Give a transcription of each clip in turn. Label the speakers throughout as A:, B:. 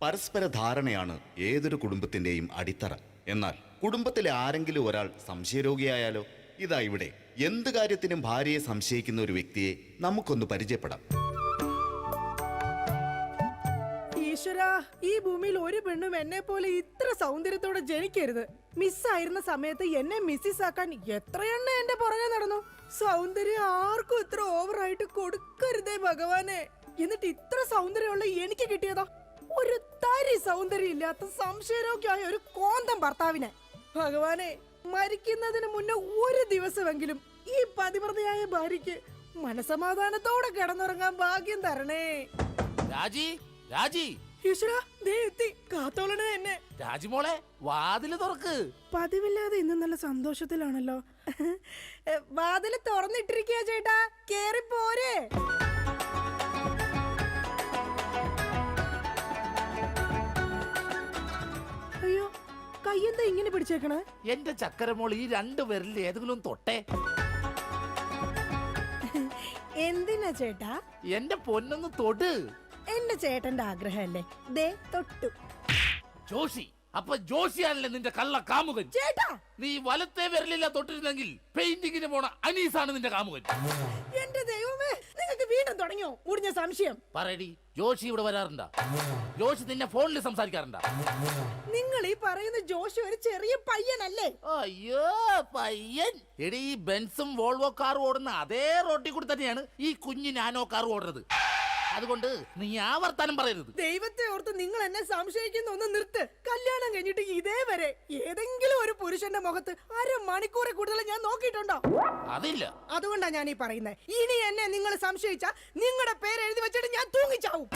A: പരസ്പര ധാരണയാണ് ഏതൊരു കുടുംബത്തിന്റെയും അടിത്തറ. എന്നാൽ കുടുംബത്തിലെ ആരെങ്കിലും ഒരാൾ സംശയരോഗിയായാലോ? ഇതാ ഇവിടെ എന്ത് കാര്യത്തിനും ഭാര്യയെ സംശയിക്കുന്ന ഒരു വ്യക്തിയെ നമുക്കൊന്ന് പരിചയപ്പെടാം.
B: ഈശ്വരാ, ഈ ഭൂമിയിൽ ഒരു പെണ്ണും എന്നെ പോലെ ഇത്ര സൗന്ദര്യത്തോടെ ജനിക്കരുത്. മിസ്സായിരുന്ന സമയത്ത് എന്നെ മിസ്സിസ് ആക്കാൻ എത്രയെണ്ണ എന്റെ പുറകെ നടന്നു. സൗന്ദര്യം ആർക്കും ഇത്ര ഓവറായിട്ട് കൊടുക്കരുതേ ഭഗവാനെ. എന്നിട്ട് ഇത്ര സൗന്ദര്യമുള്ള എനിക്ക് കിട്ടിയതോ ഒരു തരി സൗന്ദര്യം ഇല്ലാത്ത സംശയരോഗ്യമായ ഒരു കോന്തം ഭർത്താവിനെ. ഭഗവാനെ, മരിക്കുന്നതിന് മുന്നേ ഒരു ദിവസമെങ്കിലും ഈ പതിവ്രതയായ ഭാര്യയ്ക്ക് മനസമാധാനത്തോടെ കിടന്നുറങ്ങാൻ ഭാഗ്യം തരണേ.
C: രാജി, രാജി,
B: ഈശ്വരാ, ദേ എത്തി. കാത്തോളണേ എന്നെ.
C: രാജിമോളെ, വാതില് തുറക്ക്.
B: പതിവില്ലാതെ ഇന്ന് നല്ല സന്തോഷത്തിലാണല്ലോ. വാതില് തുറന്നിട്ടിരിക്കുക ചേട്ടാ, കേറി പോരെ. അയ്യോ, കയ്യെന്താ ഇങ്ങനെ പിടിച്ചേക്കണേ?
C: എന്റെ ചക്കരമോൾ, ഈ രണ്ടു പേരിൽ ഏതെങ്കിലും തൊട്ടേ.
B: എന്തിനാ ചേട്ടാ?
C: എന്റെ പൊന്നൊന്ന് തൊട്.
B: എന്റെ ചേട്ടന്റെ ആഗ്രഹമല്ലേ, ദേ തൊട്ടു.
C: ജോഷി, അപ്പൊ ജോഷിയാണല്ലേ നിന്റെ കള്ള കാമുകൻ?
B: ചേട്ടാ,
C: നീ വലത്തെ വിരലില്ല തൊട്ടിരുന്നെങ്കിൽ പെയിന്റിങ്ങിന് പോണ അനീസാണ് നിന്റെ കാമുകൻ.
B: എന്റെ ദൈവമേ, നിങ്ങൾക്ക് വീണ്ടും തുടങ്ങിയോ മുടിഞ്ഞ സംശയം?
C: പറയടി, ജോഷി ഇവിടെ വരാറുണ്ടാ? ജോഷി നിന്നെ ഫോണിൽ സംസാരിക്കാറുണ്ടാ?
B: നിങ്ങൾ ഈ പറയുന്ന ജോഷി ഒരു ചെറിയ പയ്യനല്ലേ?
C: അയ്യോ, പയ്യൻ. എടി, ഈ ബെൻസും വോൾവോ കാറും ഓടുന്ന അതേ റോട്ടിൽ കൂടി തന്നെയാണ് ഈ കുഞ്ഞു നാനോ കാർ ഓടുന്നത്. അതുകൊണ്ട് നീ ആ വർത്താനം പറയരുത്.
B: ദൈവത്തെ ഓർത്ത് നിങ്ങൾ എന്നെ സംശയിക്കുന്ന ഒന്ന് നിർത്ത്. കല്യാണം കഴിഞ്ഞിട്ട് ഇതേവരെ ഏതെങ്കിലും ഒരു പുരുഷന്റെ മുഖത്ത് അരമണിക്കൂറെ കൂടുതൽ ഞാൻ നോക്കിയിട്ടുണ്ടോ?
C: അതില്ല.
B: അതുകൊണ്ടാ ഞാൻ ഈ പറയുന്നത്. ഇനി എന്നെ നിങ്ങൾ സംശയിച്ചാ നിങ്ങളുടെ പേര് എഴുതി വെച്ചിട്ട് ഞാൻ തൂങ്ങിച്ചാവും.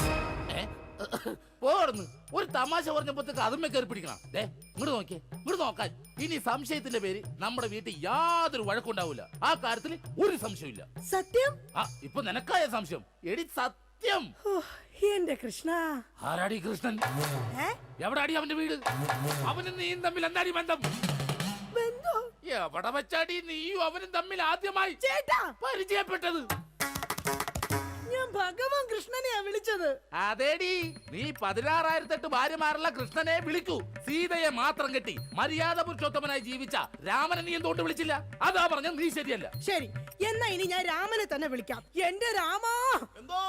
C: പോർന്ന് ഒരു തമാശ പറഞ്ഞപ്പോഴത്തേക്ക് അതുമ്മേ കയറി പിടിക്കണം. ഇങ്ങോട്ട് നോക്കിയേ, ഇങ്ങോട്ട് നോക്കാൻ. ഇനി സംശയത്തിന്റെ പേര് നമ്മുടെ വീട്ടിൽ യാതൊരു വഴക്കുണ്ടാവില്ല. ആ കാര്യത്തിൽ ഒരു സംശയമില്ല.
B: സത്യം?
C: ആ, ഇപ്പൊ നിനക്കായ സംശയം. എടി, സത്യം.
B: എന്റെ കൃഷ്ണ.
C: ആരാടി കൃഷ്ണൻ? എവിടാടി അവന്റെ വീട്? അവനും നീയും തമ്മിൽ എന്താടി ബന്ധം? എവിടെ വെച്ചാടി നീയും അവനും തമ്മിൽ ആദ്യമായി പരിചയപ്പെട്ടത്?
B: ഞാൻ ഭഗവാൻ കൃഷ്ണനെയാ വിളിച്ചത്.
C: അതേടി, നീ 16,008 ഭാര്യമാരുള്ള കൃഷ്ണനെ വിളിക്കൂ. സീതയെ മാത്രം കെട്ടി മര്യാദ പുരുഷോത്തമനായി ജീവിച്ച രാമനെ നീ എന്തുകൊണ്ട് വിളിച്ചില്ല? അതാ പറഞ്ഞ നീ ശരിയല്ല.
B: ശരി, എന്നാ ഇനി ഞാൻ രാമനെ തന്നെ വിളിക്കാം. എന്റെ രാമാ.
D: എന്തോ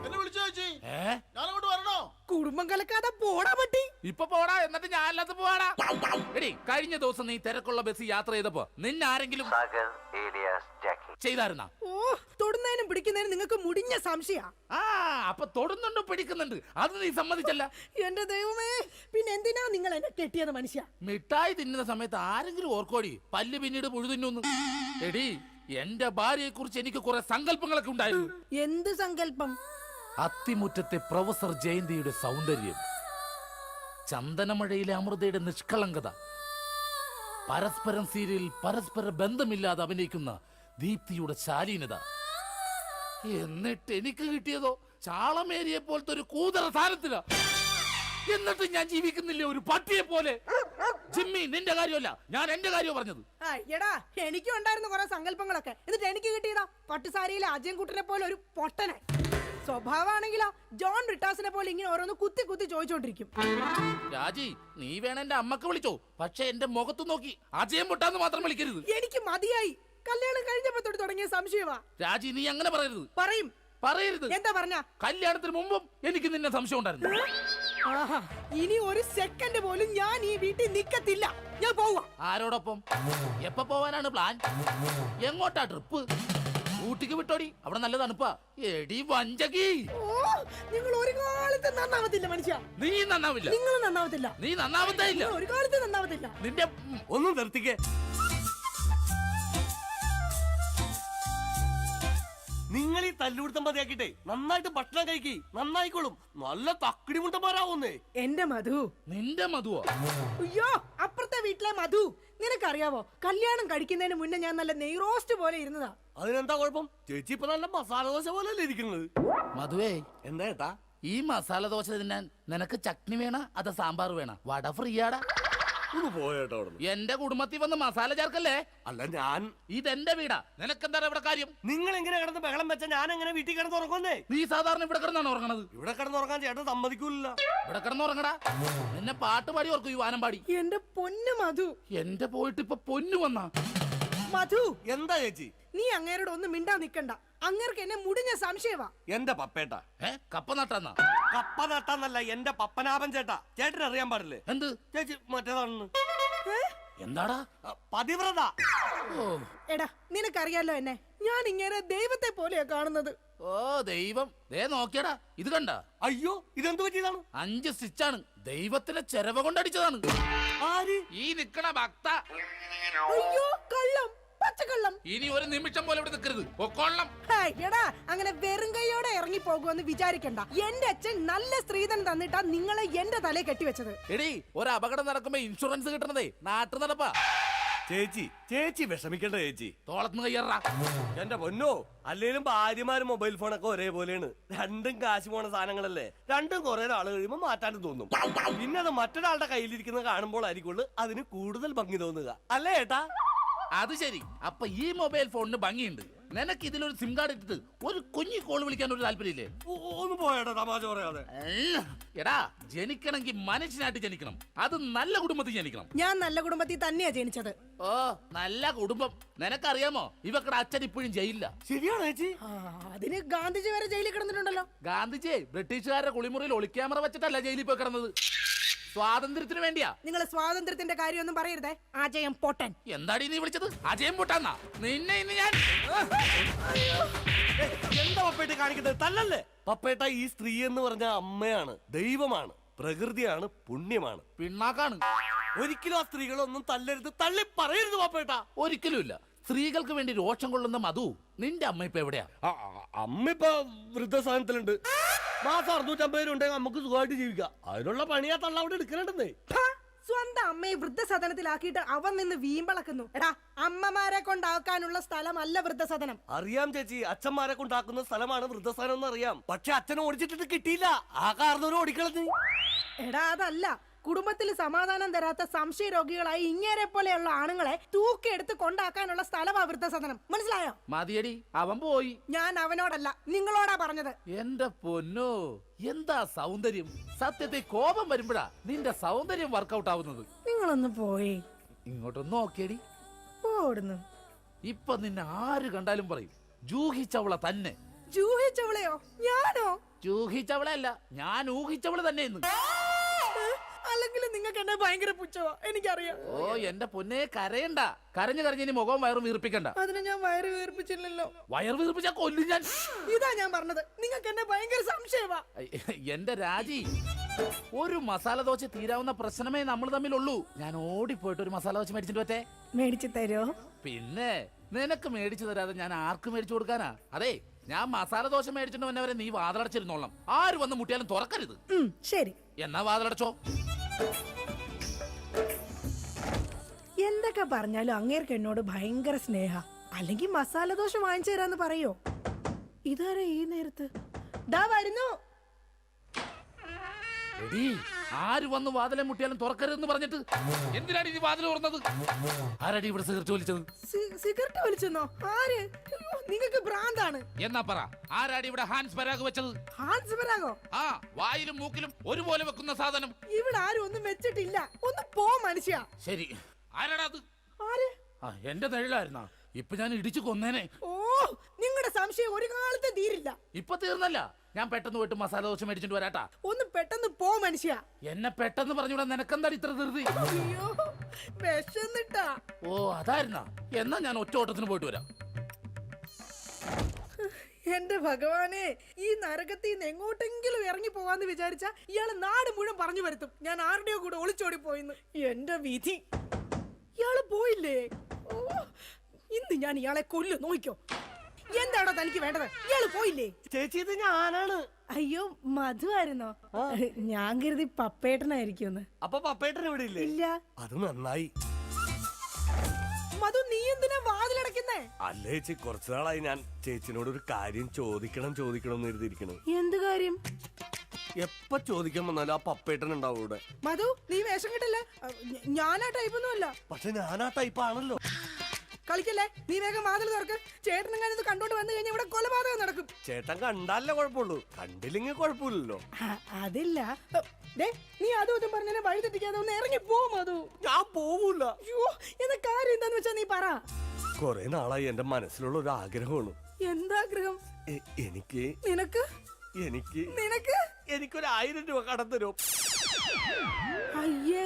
D: എന്നെ വിളിച്ചു ചേച്ചി? ഞാനങ്ങോട്ട് വരണോ?
B: കുടുംബം കലക്കാതെ പോടാ പറ്റി.
C: ഇപ്പൊ പോടാ, എന്നിട്ട് ഞാൻ അല്ലാത്ത പോവാടാ. എടി, കഴിഞ്ഞ ദിവസം നീ തിരക്കുള്ള ബസ് യാത്ര ചെയ്തപ്പോ നിന്നെ ആരെങ്കിലും ചെയ്തായിരുന്ന?
B: ഓ, തൊടുന്നതിനും പിടിക്കുന്നതിനും നിങ്ങൾക്ക് മുടിഞ്ഞ സംശയ.
C: ആ, അപ്പൊ തൊടുന്നുണ്ട്, പിടിക്കുന്നുണ്ട്, അത് നീ സമ്മതിച്ചല്ല.
B: എന്റെ ദൈവമേ, പിന്നെ എന്തിനാ നിങ്ങൾ എന്നെ കെട്ടിയത് മനുഷ്യ?
C: മിഠായി തിന്നുന്ന സമയത്ത് ആരെങ്കിലും ഓർക്കോടി പല്ല് പിന്നീട് പുഴു തിന്നു? എടി, എന്റെ ഭാര്യയെ കുറിച്ച് എനിക്ക് കുറെ സങ്കല്പങ്ങളൊക്കെ ഉണ്ടായിരുന്നു.
B: എന്ത് സങ്കല്പം?
C: അത്തിമുറ്റത്തെ പ്രൊഫസർ ജയന്തിയുടെ സൗന്ദര്യം, ചന്ദനമഴയിലെ അമൃതയുടെ നിഷ്കളങ്കത, പരസ്പരം സീരിയലിൽ പരസ്പര ബന്ധമില്ലാതെ അഭിനയിക്കുന്ന ദീപ്തിയുടെ ശാലീനത. എന്നിട്ട് എനിക്ക് കിട്ടിയതോ ചാളമേരിയെ പോലത്തെ ഒരു കൂതറ സാധനത്തില. എന്നിട്ട് ഞാൻ ജീവിക്കുന്നില്ലേ ഒരു പട്ടിയെ പോലെ? ജിമ്മി, നിന്റെ കാര്യമല്ല, ഞാൻ എന്റെ കാര്യം പറഞ്ഞത്.
B: എടാ, എനിക്കും ഉണ്ടായിരുന്നു കുറെ സങ്കല്പങ്ങളൊക്കെ. എന്നിട്ട് എനിക്ക് കിട്ടിയതാ പട്ടുസാരിയിലെ അജയൻകുട്ടനെ പോലെ ഒരു പൊട്ടനെ. സ്വഭാവമാണെങ്കിലോ ജോൺ ബ്രിട്ടാസിനെ പോലെ ഇങ്ങനെ ഓരോന്ന് കുത്തി കുത്തി ചോദിച്ചോണ്ടിരിക്കും.
C: രാജി, നീ വേണം എന്റെ അമ്മക്ക് വിളിച്ചോ, പക്ഷെ എന്റെ മുഖത്ത് നോക്കി അജയം പൊട്ടാന്ന് മാത്രം വിളിക്കരുത്.
B: എനിക്ക് മതിയായി. കല്യാണം കഴിഞ്ഞപ്പോ തൊട്ട് തുടങ്ങിയ സംശയമാ.
C: രാജി, നീ അങ്ങനെ പറയരുത്. പറയരുത്.
B: എന്താ പറഞ്ഞ?
C: കല്യാണത്തിന് മുമ്പും എനിക്ക് നിന്നെ സംശയം ഉണ്ടായിരുന്നു.
B: ഇനി ഒരു സെക്കൻഡ് പോലും ഞാൻ ഈ വീട്ടിൽ നിക്കത്തില്ല. ഞാൻ പോവാ.
C: ആരോടൊപ്പം? എപ്പോ പോവാനാണ് പ്ലാൻ? എങ്ങോട്ടാ ട്രിപ്പ്? ഊട്ടിക്ക് വിട്ടോടി, അവിടെ നല്ല തണുപ്പാ. എടി വഞ്ചകി,
B: നിങ്ങൾ ഒരു കാലത്ത് നന്നാവത്തില്ല മനുഷ്യ.
C: നീ നന്നാവില്ല.
B: നിങ്ങൾ നന്നാവത്തില്ല.
C: നീ നന്നാവത്തേ ഇല്ല.
B: ഒരു കാലത്ത് നന്നാവത്തില്ല.
C: നിന്റെ ഒന്നും നിർത്തിക്കേ.
D: നിങ്ങൾ ഈ തല്ലുപിടുത്തം മതിയാക്കിട്ടെ നന്നായിട്ട് ഭക്ഷണം കഴിക്കി, നന്നായിക്കോളും. നല്ല തക്കിടി മുണ്ടന്മാരാവുന്നേ.
B: എന്റെ മധു.
C: നിന്റെ മധുവോ?
B: അയ്യോ, അപ്പുറത്തെ വീട്ടിലെ മധു. നിനക്കറിയാവോ, കല്യാണം കഴിക്കുന്നതിന് മുന്നേ ഞാൻ നല്ല നെയ് റോസ്റ്റ് പോലെ ഇരുന്നതാ.
D: അതിനെന്താ കുഴപ്പം? ചേച്ചി ഇപ്പൊ നല്ല മസാല ദോശ പോലെ അല്ലേ ഇരിക്കുന്നത്?
C: മധുവേ,
D: എന്താ ഏട്ടാ?
C: ഈ മസാല ദോശ തിന്നാൻ നിനക്ക് ചട്നി വേണ അതോ സാമ്പാർ വേണ? വട ഫ്രീയാടാ.
D: ഒന്ന് പോയേട്ടോ അവിടെ.
C: എന്റെ കുടുംബത്തിൽ വന്ന് മസാല ചേർക്കല്ലേ.
D: അല്ല ഞാൻ
C: ഇതെന്റെ വീടാ, നിനക്കെന്താണ് ഇവിടെ കാര്യം?
D: നിങ്ങൾ എങ്ങനെ കിടന്ന് ബഹളം വെച്ചാ ഞാൻ എങ്ങനെ വീട്ടിൽ കിടന്ന് ഉറങ്ങുന്നേ?
C: നീ സാധാരണ ഇവിടെ കിടന്നാണ് ഉറങ്ങണത്.
D: ഇവിടെ കിടന്നുറങ്ങാൻ ചേട്ടൻ സമ്മതിക്കൂല.
C: ഇവിടെ കിടന്നുറങ്ങടാ. നിന്നെ പാട്ട് പാടി ഓർക്കും ഈ വാനം പാടി.
B: എന്റെ പൊന്നു മധു.
C: എന്റെ പോയിട്ട് ഇപ്പൊ പൊന്നു വന്നാ.
B: മധു,
D: എന്താ ചേച്ചി?
B: നീ അങ്ങേരോട് ഒന്നും മിണ്ടാ നിക്കണ്ട. അങ്ങേർക്ക് എന്നെ മുടിഞ്ഞ സംശയവാ.
D: എന്റെ പപ്പേട്ട
C: കപ്പ നട്ടാന്നാ?
D: കപ്പ നട്ടാന്നല്ല, എന്റെ പപ്പനാഭൻ ചേട്ടാ. ചേട്ടന് അറിയാൻ പാടില്ലേ?
C: എന്ത്
D: ചേച്ചി മറ്റേതാണെന്ന്.
C: എന്താടാ?
D: പതിവ്രത.
C: ഓ
B: എടാ, നിനക്കറിയാലോ എന്നെ. ഞാൻ ഇങ്ങനെ ദൈവത്തെ പോലെയാ കാണുന്നത്.
C: ഓ ദൈവം, ദേ നോക്കിയടാ, ഇത് കണ്ട?
D: അയ്യോ, ഇതെന്ത് പറ്റിയതാണ്?
C: 5 സ്റ്റിച്ചാണ്. ദൈവത്തിന്റെ ചെരവ കൊണ്ടടിച്ചതാണ്.
D: ആര്?
C: ഈ നിക്കണ ഭക്ത.
B: അയ്യോ, കള്ളം, പച്ചക്കള്ളം.
C: ഇനി ഒരു നിമിഷം പോലെ ഇവിടെ നിൽക്കരുത്, പൊക്കോളണം.
B: ഹായ്, എടാ, അങ്ങനെ വെറും കൈയോടെ ഇറങ്ങി പോകുമെന്ന് വിചാരിക്കണ്ട. എന്റെ അച്ഛൻ നല്ല സ്ത്രീധനം തന്നിട്ടാ നിങ്ങളെ എന്റെ തലയെ കെട്ടിവെച്ചത്.
C: എടീ, ഒരു അപകടം നടക്കുമ്പോ ഇൻഷുറൻസ് കിട്ടണതേ നാട്ടു നടപ്പാ.
D: ചേച്ചി വിഷമിക്കണ്ട ചേച്ചി.
C: തോളത്തുനിന്ന് കയ്യറാ.
D: എന്റെ പൊന്നോ, അല്ലേലും ഭാര്യമാരും മൊബൈൽ ഫോണൊക്കെ ഒരേപോലെയാണ്. രണ്ടും കാശ് പോണ സാധനങ്ങളല്ലേ. രണ്ടും കുറെ നാൾ കഴിയുമ്പോ മാറ്റാണ്ട് തോന്നും. പിന്നെ അത് മറ്റൊരാളുടെ കയ്യിലിരിക്കുന്നത് കാണുമ്പോൾ ആയിരിക്കുള്ളൂ അതിന് കൂടുതൽ ഭംഗി തോന്നുക, അല്ലേ ഏട്ടാ?
C: അത് ശരി. അപ്പൊ ഈ മൊബൈൽ ഫോണിന് ഭംഗിയുണ്ട്. നിനക്ക് ഇതിലൊരു സിം കാർഡ് ഇട്ടിട്ട് ഒരു കുഞ്ഞി കോൾ വിളിക്കാൻ ഒരു താല്പര്യമില്ലേ?
D: ഒന്ന് പോയേട്ടാ, തമാശ പറയാതെ.
C: എടാ, ജനിക്കണമെങ്കിൽ മനുഷ്യനായിട്ട് ജനിക്കണം. അത് നല്ല കുടുംബത്തിൽ ജനിക്കണം.
B: ഞാൻ നല്ല കുടുംബത്തിൽ തന്നെയാ ജനിച്ചത്.
C: ഓ, നല്ല കുടുംബം. നിനക്കറിയാമോ, ഇവക്കടെ അച്ഛൻ ഇപ്പോഴും ജയിലില്ല.
D: ശരിയാണോ ചേച്ചി?
B: അതിന് ഗാന്ധിജി വരെ ജയിലിൽ കിടന്നിട്ടുണ്ടല്ലോ.
C: ഗാന്ധിജി ബ്രിട്ടീഷുകാരുടെ കുളിമുറിയിൽ ഒളിക്യാമറ വെച്ചിട്ടല്ല ജയിലിൽ പോയി കിടന്നത്. സ്വാതന്ത്ര്യത്തിന് വേണ്ടിയാ.
B: നിങ്ങൾ സ്വാതന്ത്ര്യത്തിന്റെ കാര്യമൊന്നും പറയരുതേ. അജയം പൊട്ടൻ.
C: എന്താടി നീ വിളിച്ചത്? അജയം പൊട്ടാന്നാ? നിന്നെ ഇന്ന് ഞാൻ.
D: എന്താ പപ്പേട്ട കാണിക്കുന്നത്? തല്ലല്ലേ പപ്പേട്ട. ഈ സ്ത്രീ എന്ന് പറഞ്ഞ അമ്മയാണ്, ദൈവമാണ്, പ്രകൃതിയാണ്, പുണ്യമാണ്,
C: പിണ്ണാക്കാണ്.
D: ഒരിക്കലും ആ സ്ത്രീകളൊന്നും തല്ലരുത്, തള്ളി പറയരുത് പപ്പേട്ട.
C: ഒരിക്കലുമില്ല. സ്ത്രീകൾക്ക് വേണ്ടി രോഷം കൊള്ളുന്ന മധു, നിന്റെ അമ്മ ഇപ്പൊ എവിടെയാ?
D: അമ്മ ഇപ്പൊ വൃദ്ധസാധനത്തിലുണ്ട്. മാസം 650 രൂപ ഉണ്ടെങ്കിൽ നമുക്ക് സുഖമായിട്ട് ജീവിക്കാം. അതിനുള്ള പണിയാ തള്ള അവിടെ എടുക്കണുണ്ടെന്നേ.
B: സ്വന്തം അമ്മയെ വൃദ്ധസദനത്തിലാക്കിയിട്ട് അവൻ നിന്ന് വീമ്പളക്കുന്നു. എടാ, അമ്മമാരെ കൊണ്ടാക്കാനുള്ള സ്ഥലമല്ല വൃദ്ധസദനം.
D: അറിയാം ചേച്ചി, അച്ഛന്മാരെ കൊണ്ടാക്കുന്ന സ്ഥലമാണ് വൃദ്ധസ്ഥാനം എന്ന് അറിയാം. പക്ഷെ അച്ഛനെ ഓടിച്ചിട്ട് കിട്ടിയില്ല. ആ കാരണവരും ഓടിക്കളഞ്ഞു.
B: എടാ, അതല്ല. കുടുംബത്തിൽ സമാധാനം തരാത്ത സംശയ രോഗികളായി ഇങ്ങേരെ പോലെയുള്ള ആണുങ്ങളെ തൂക്കിയെടുത്ത് കൊണ്ടാക്കാനുള്ള സ്ഥലമാ വൃദ്ധസദനം. മനസ്സിലായോ?
C: മതിയടി, അവൻ പോയി.
B: ഞാൻ അവനോടല്ല, നിങ്ങളോടാ പറഞ്ഞത്.
C: എന്റെ പൊന്നോ, എന്താ സൗന്ദര്യം! സത്യത്തെ കോപം വരുമ്പോഴാ നിന്റെ സൗന്ദര്യം വർക്കൗട്ട് ആവുന്നത്.
B: നിങ്ങളൊന്ന് പോയി
C: ഇങ്ങോട്ടൊന്ന് നോക്കിയടി.
B: പോടുന്നു.
C: ഇപ്പൊ നിന്നെ ആര് കണ്ടാലും പറയും ജൂഹിച്ചവള തന്നെ.
B: ജൂഹിച്ചവളെയോ? ഞാനോ?
C: ജൂഹിച്ചവളെ അല്ല, ഞാൻ ഊഹിച്ചവള് തന്നെ ഇന്ന്.
B: അല്ലെങ്കിൽ നിങ്ങൾക്ക് എന്നെ ഭയങ്കര പുച്ഛവാ, എനിക്കറിയാം.
C: ഓ എന്റെ പൊന്നെ, കരയണ്ട. കരഞ്ഞു കരഞ്ഞ് ഇനി മുഖവും വയറും വീർപ്പിക്കണ്ട.
B: അതിന് ഞാൻ വയറ് വീർപ്പിച്ചില്ലല്ലോ.
C: വയർ വീർപ്പിച്ചാ കൊല്ലും ഞാൻ.
B: ഇതാ ഞാൻ പറഞ്ഞത്, നിങ്ങൾക്ക് എന്നെ ഭയങ്കര സംശയവാ.
C: എന്റെ രാജി, ഒരു മസാല ദോശ തീരാവുന്ന പ്രശ്നമേ നമ്മൾ തമ്മിലുള്ളൂ. ഞാൻ ഓടിപ്പോയിട്ട് ഒരു മസാല ദോശ മേടിച്ചിട്ട് പറ്റേ?
B: മേടിച്ചു തരോ?
C: പിന്നെ നിനക്ക് മേടിച്ചു തരാതെ ഞാൻ ആർക്ക് മേടിച്ചു കൊടുക്കാനാ? അതെ, ഞാൻ മസാല ദോശ മേടിച്ചിട്ട് വന്നവരെ നീ വാതിലടച്ചിരുന്നോളാം. ആര് വന്ന് മുട്ടിയാലും തുറക്കരുത്.
B: ശരി.
C: എന്നാ വാതിലടച്ചോ.
B: എന്തൊക്കെ പറഞ്ഞാലും അങ്ങേർക്ക് എന്നോട് ഭയങ്കര സ്നേഹ. അല്ലെങ്കിൽ മസാല ദോശ വാങ്ങിച്ചു തരാന്ന് പറയോ? ഇതാരാ ഈ നേരത്ത്? ദാ വരുന്നു.
C: എടീ, ആര് വന്ന് വാതിലെ മുട്ടിയാലും തുറക്കരുതെന്ന് പറഞ്ഞിട്ട് എന്തിനാണ് ഈ വാതിൽ തുറന്നത്? ആരടി ഇവിടെ സിഗരറ്റ് വലിച്ചത്?
B: സിഗരറ്റ് വലിച്ചെന്നോ? ആര്? നിങ്ങൾക്ക് ഭ്രാന്താണ്.
C: എന്നാ പറ, ആരാടി ഇവിടെ ഹാൻസ് പരാഗ് വെച്ചത്?
B: ഹാൻസ് പരാഗോ?
C: ആ, വായിലും മൂക്കിലും ഒരുപോലെ വെക്കുന്ന സാധനം.
B: ഇവിടെ ആരും ഒന്നും വെച്ചിട്ടില്ല. ഒന്ന് പോ മനുഷ്യ.
C: ശരി, ആരാടാ അത്?
B: ആര്?
C: എന്റെ നിഴലായിരുന്നാ? ഇപ്പൊ ഞാൻ ഇടിച്ചു കൊന്നേനെ.
B: ഓ, നിങ്ങളുടെ സംശയം ഒരു കാലത്ത് തീരില്ല.
C: ഇപ്പൊ തീർന്നല്ല, ഞാൻ പെട്ടെന്ന് പോയിട്ട് മസാല ദോശ മേടിച്ചിട്ട് വരാട്ടാ.
B: ഒന്ന് പെട്ടെന്ന് പോ മനുഷ്യ.
C: എന്നെ പെട്ടെന്ന് പറഞ്ഞൂടാ, നിനക്കെന്താടി ഇത്ര ധൃതി?
B: അയ്യോ, വിശന്നിട്ടാ.
C: ഓ അതായിരുന്നാ? എന്നാ ഞാൻ ഒറ്റ ഓട്ടത്തിന് പോയിട്ട് വരാം.
B: എന്റെ ഭഗവാനെ, ഈ നരകത്തിൽ നിന്ന് എങ്ങോട്ടെങ്കിലും ഇറങ്ങി പോവാന്ന് വിചാരിച്ച ഇയാള് നാട് മുഴുവൻ പറഞ്ഞു വരുത്തും ഞാൻ ആരുടെയോ കൂടെ ഒളിച്ചോടി പോയിന്ന്. എന്റെ വിധി, ഇയാള് പോയില്ലേ? ഓ, ഇന്ന് ഞാൻ ഇയാളെ കൊല്ലു. നോക്കിക്കോ. എന്താണോ തനിക്ക് വേണ്ടത്? ഇയാള് പോയില്ലേ?
D: ചേച്ചി, ഇത് ഞാനാണ്.
B: അയ്യോ, മധു ആയിരുന്നോ? ഞാൻ കരുതി പപ്പേട്ടനായിരിക്കും.
D: അപ്പൊ പപ്പേട്ടൻ ഇവിടെ ഇല്ലേ?
B: ഇല്ല.
D: അത് നന്നായി.
B: മധു, നീ എന്തിനാ വാതിലടക്കുന്നേ?
D: അല്ല ചേച്ചി, കുറച്ചു നാളായി ഞാൻ ചേച്ചിനോട് ഒരു കാര്യം ചോദിക്കണം എന്ന് കരുതിയിരിക്കണു.
B: എന്ത് കാര്യം?
D: എപ്പ ചോദിക്കാൻ വന്നാലും ആ പപ്പേട്ടൻ ഉണ്ടാവും ഇവിടെ.
B: മധു നീ വേഷം കിട്ടില്ല. ഞാനാ ടൈപ്പൊന്നും അല്ല.
D: പക്ഷെ ഞാൻ ആ ടൈപ്പ് ആണല്ലോ.
B: കളിക്കല്ലേ, നീ വേഗം വാതിൽ തുറക്ക്. ചേട്ടനും ഇത് കണ്ടോണ്ട് വന്നു കഴിഞ്ഞാൽ ഇവിടെ കൊലപാതകം നടക്കും.
D: ചേട്ടൻ കണ്ടാലേ കുഴപ്പമുള്ളൂ, കണ്ടില്ലെങ്കിൽ കുഴപ്പമില്ലല്ലോ.
B: അതില്ല. ദേ, നീ അതും ഇതും പറഞ്ഞാൽ വഴി തെറ്റിക്കാതെ ഒന്ന് ഇറങ്ങി പോ മധു.
D: ഞാൻ പോവൂല.
B: അയ്യോ, എന്താ കാര്യം എന്താന്ന് വെച്ചാ നീ പറ.
D: കൊറേ നാളായി എന്റെ മനസ്സിലുള്ള ഒരു ആഗ്രഹമാണ്.
B: എന്താഗ്രഹം?
D: എനിക്ക്
B: നിനക്ക്
D: എനിക്ക്
B: നിനക്ക്
D: എനിക്കൊരു 1000 രൂപ കടം തരും.
B: അയ്യേ,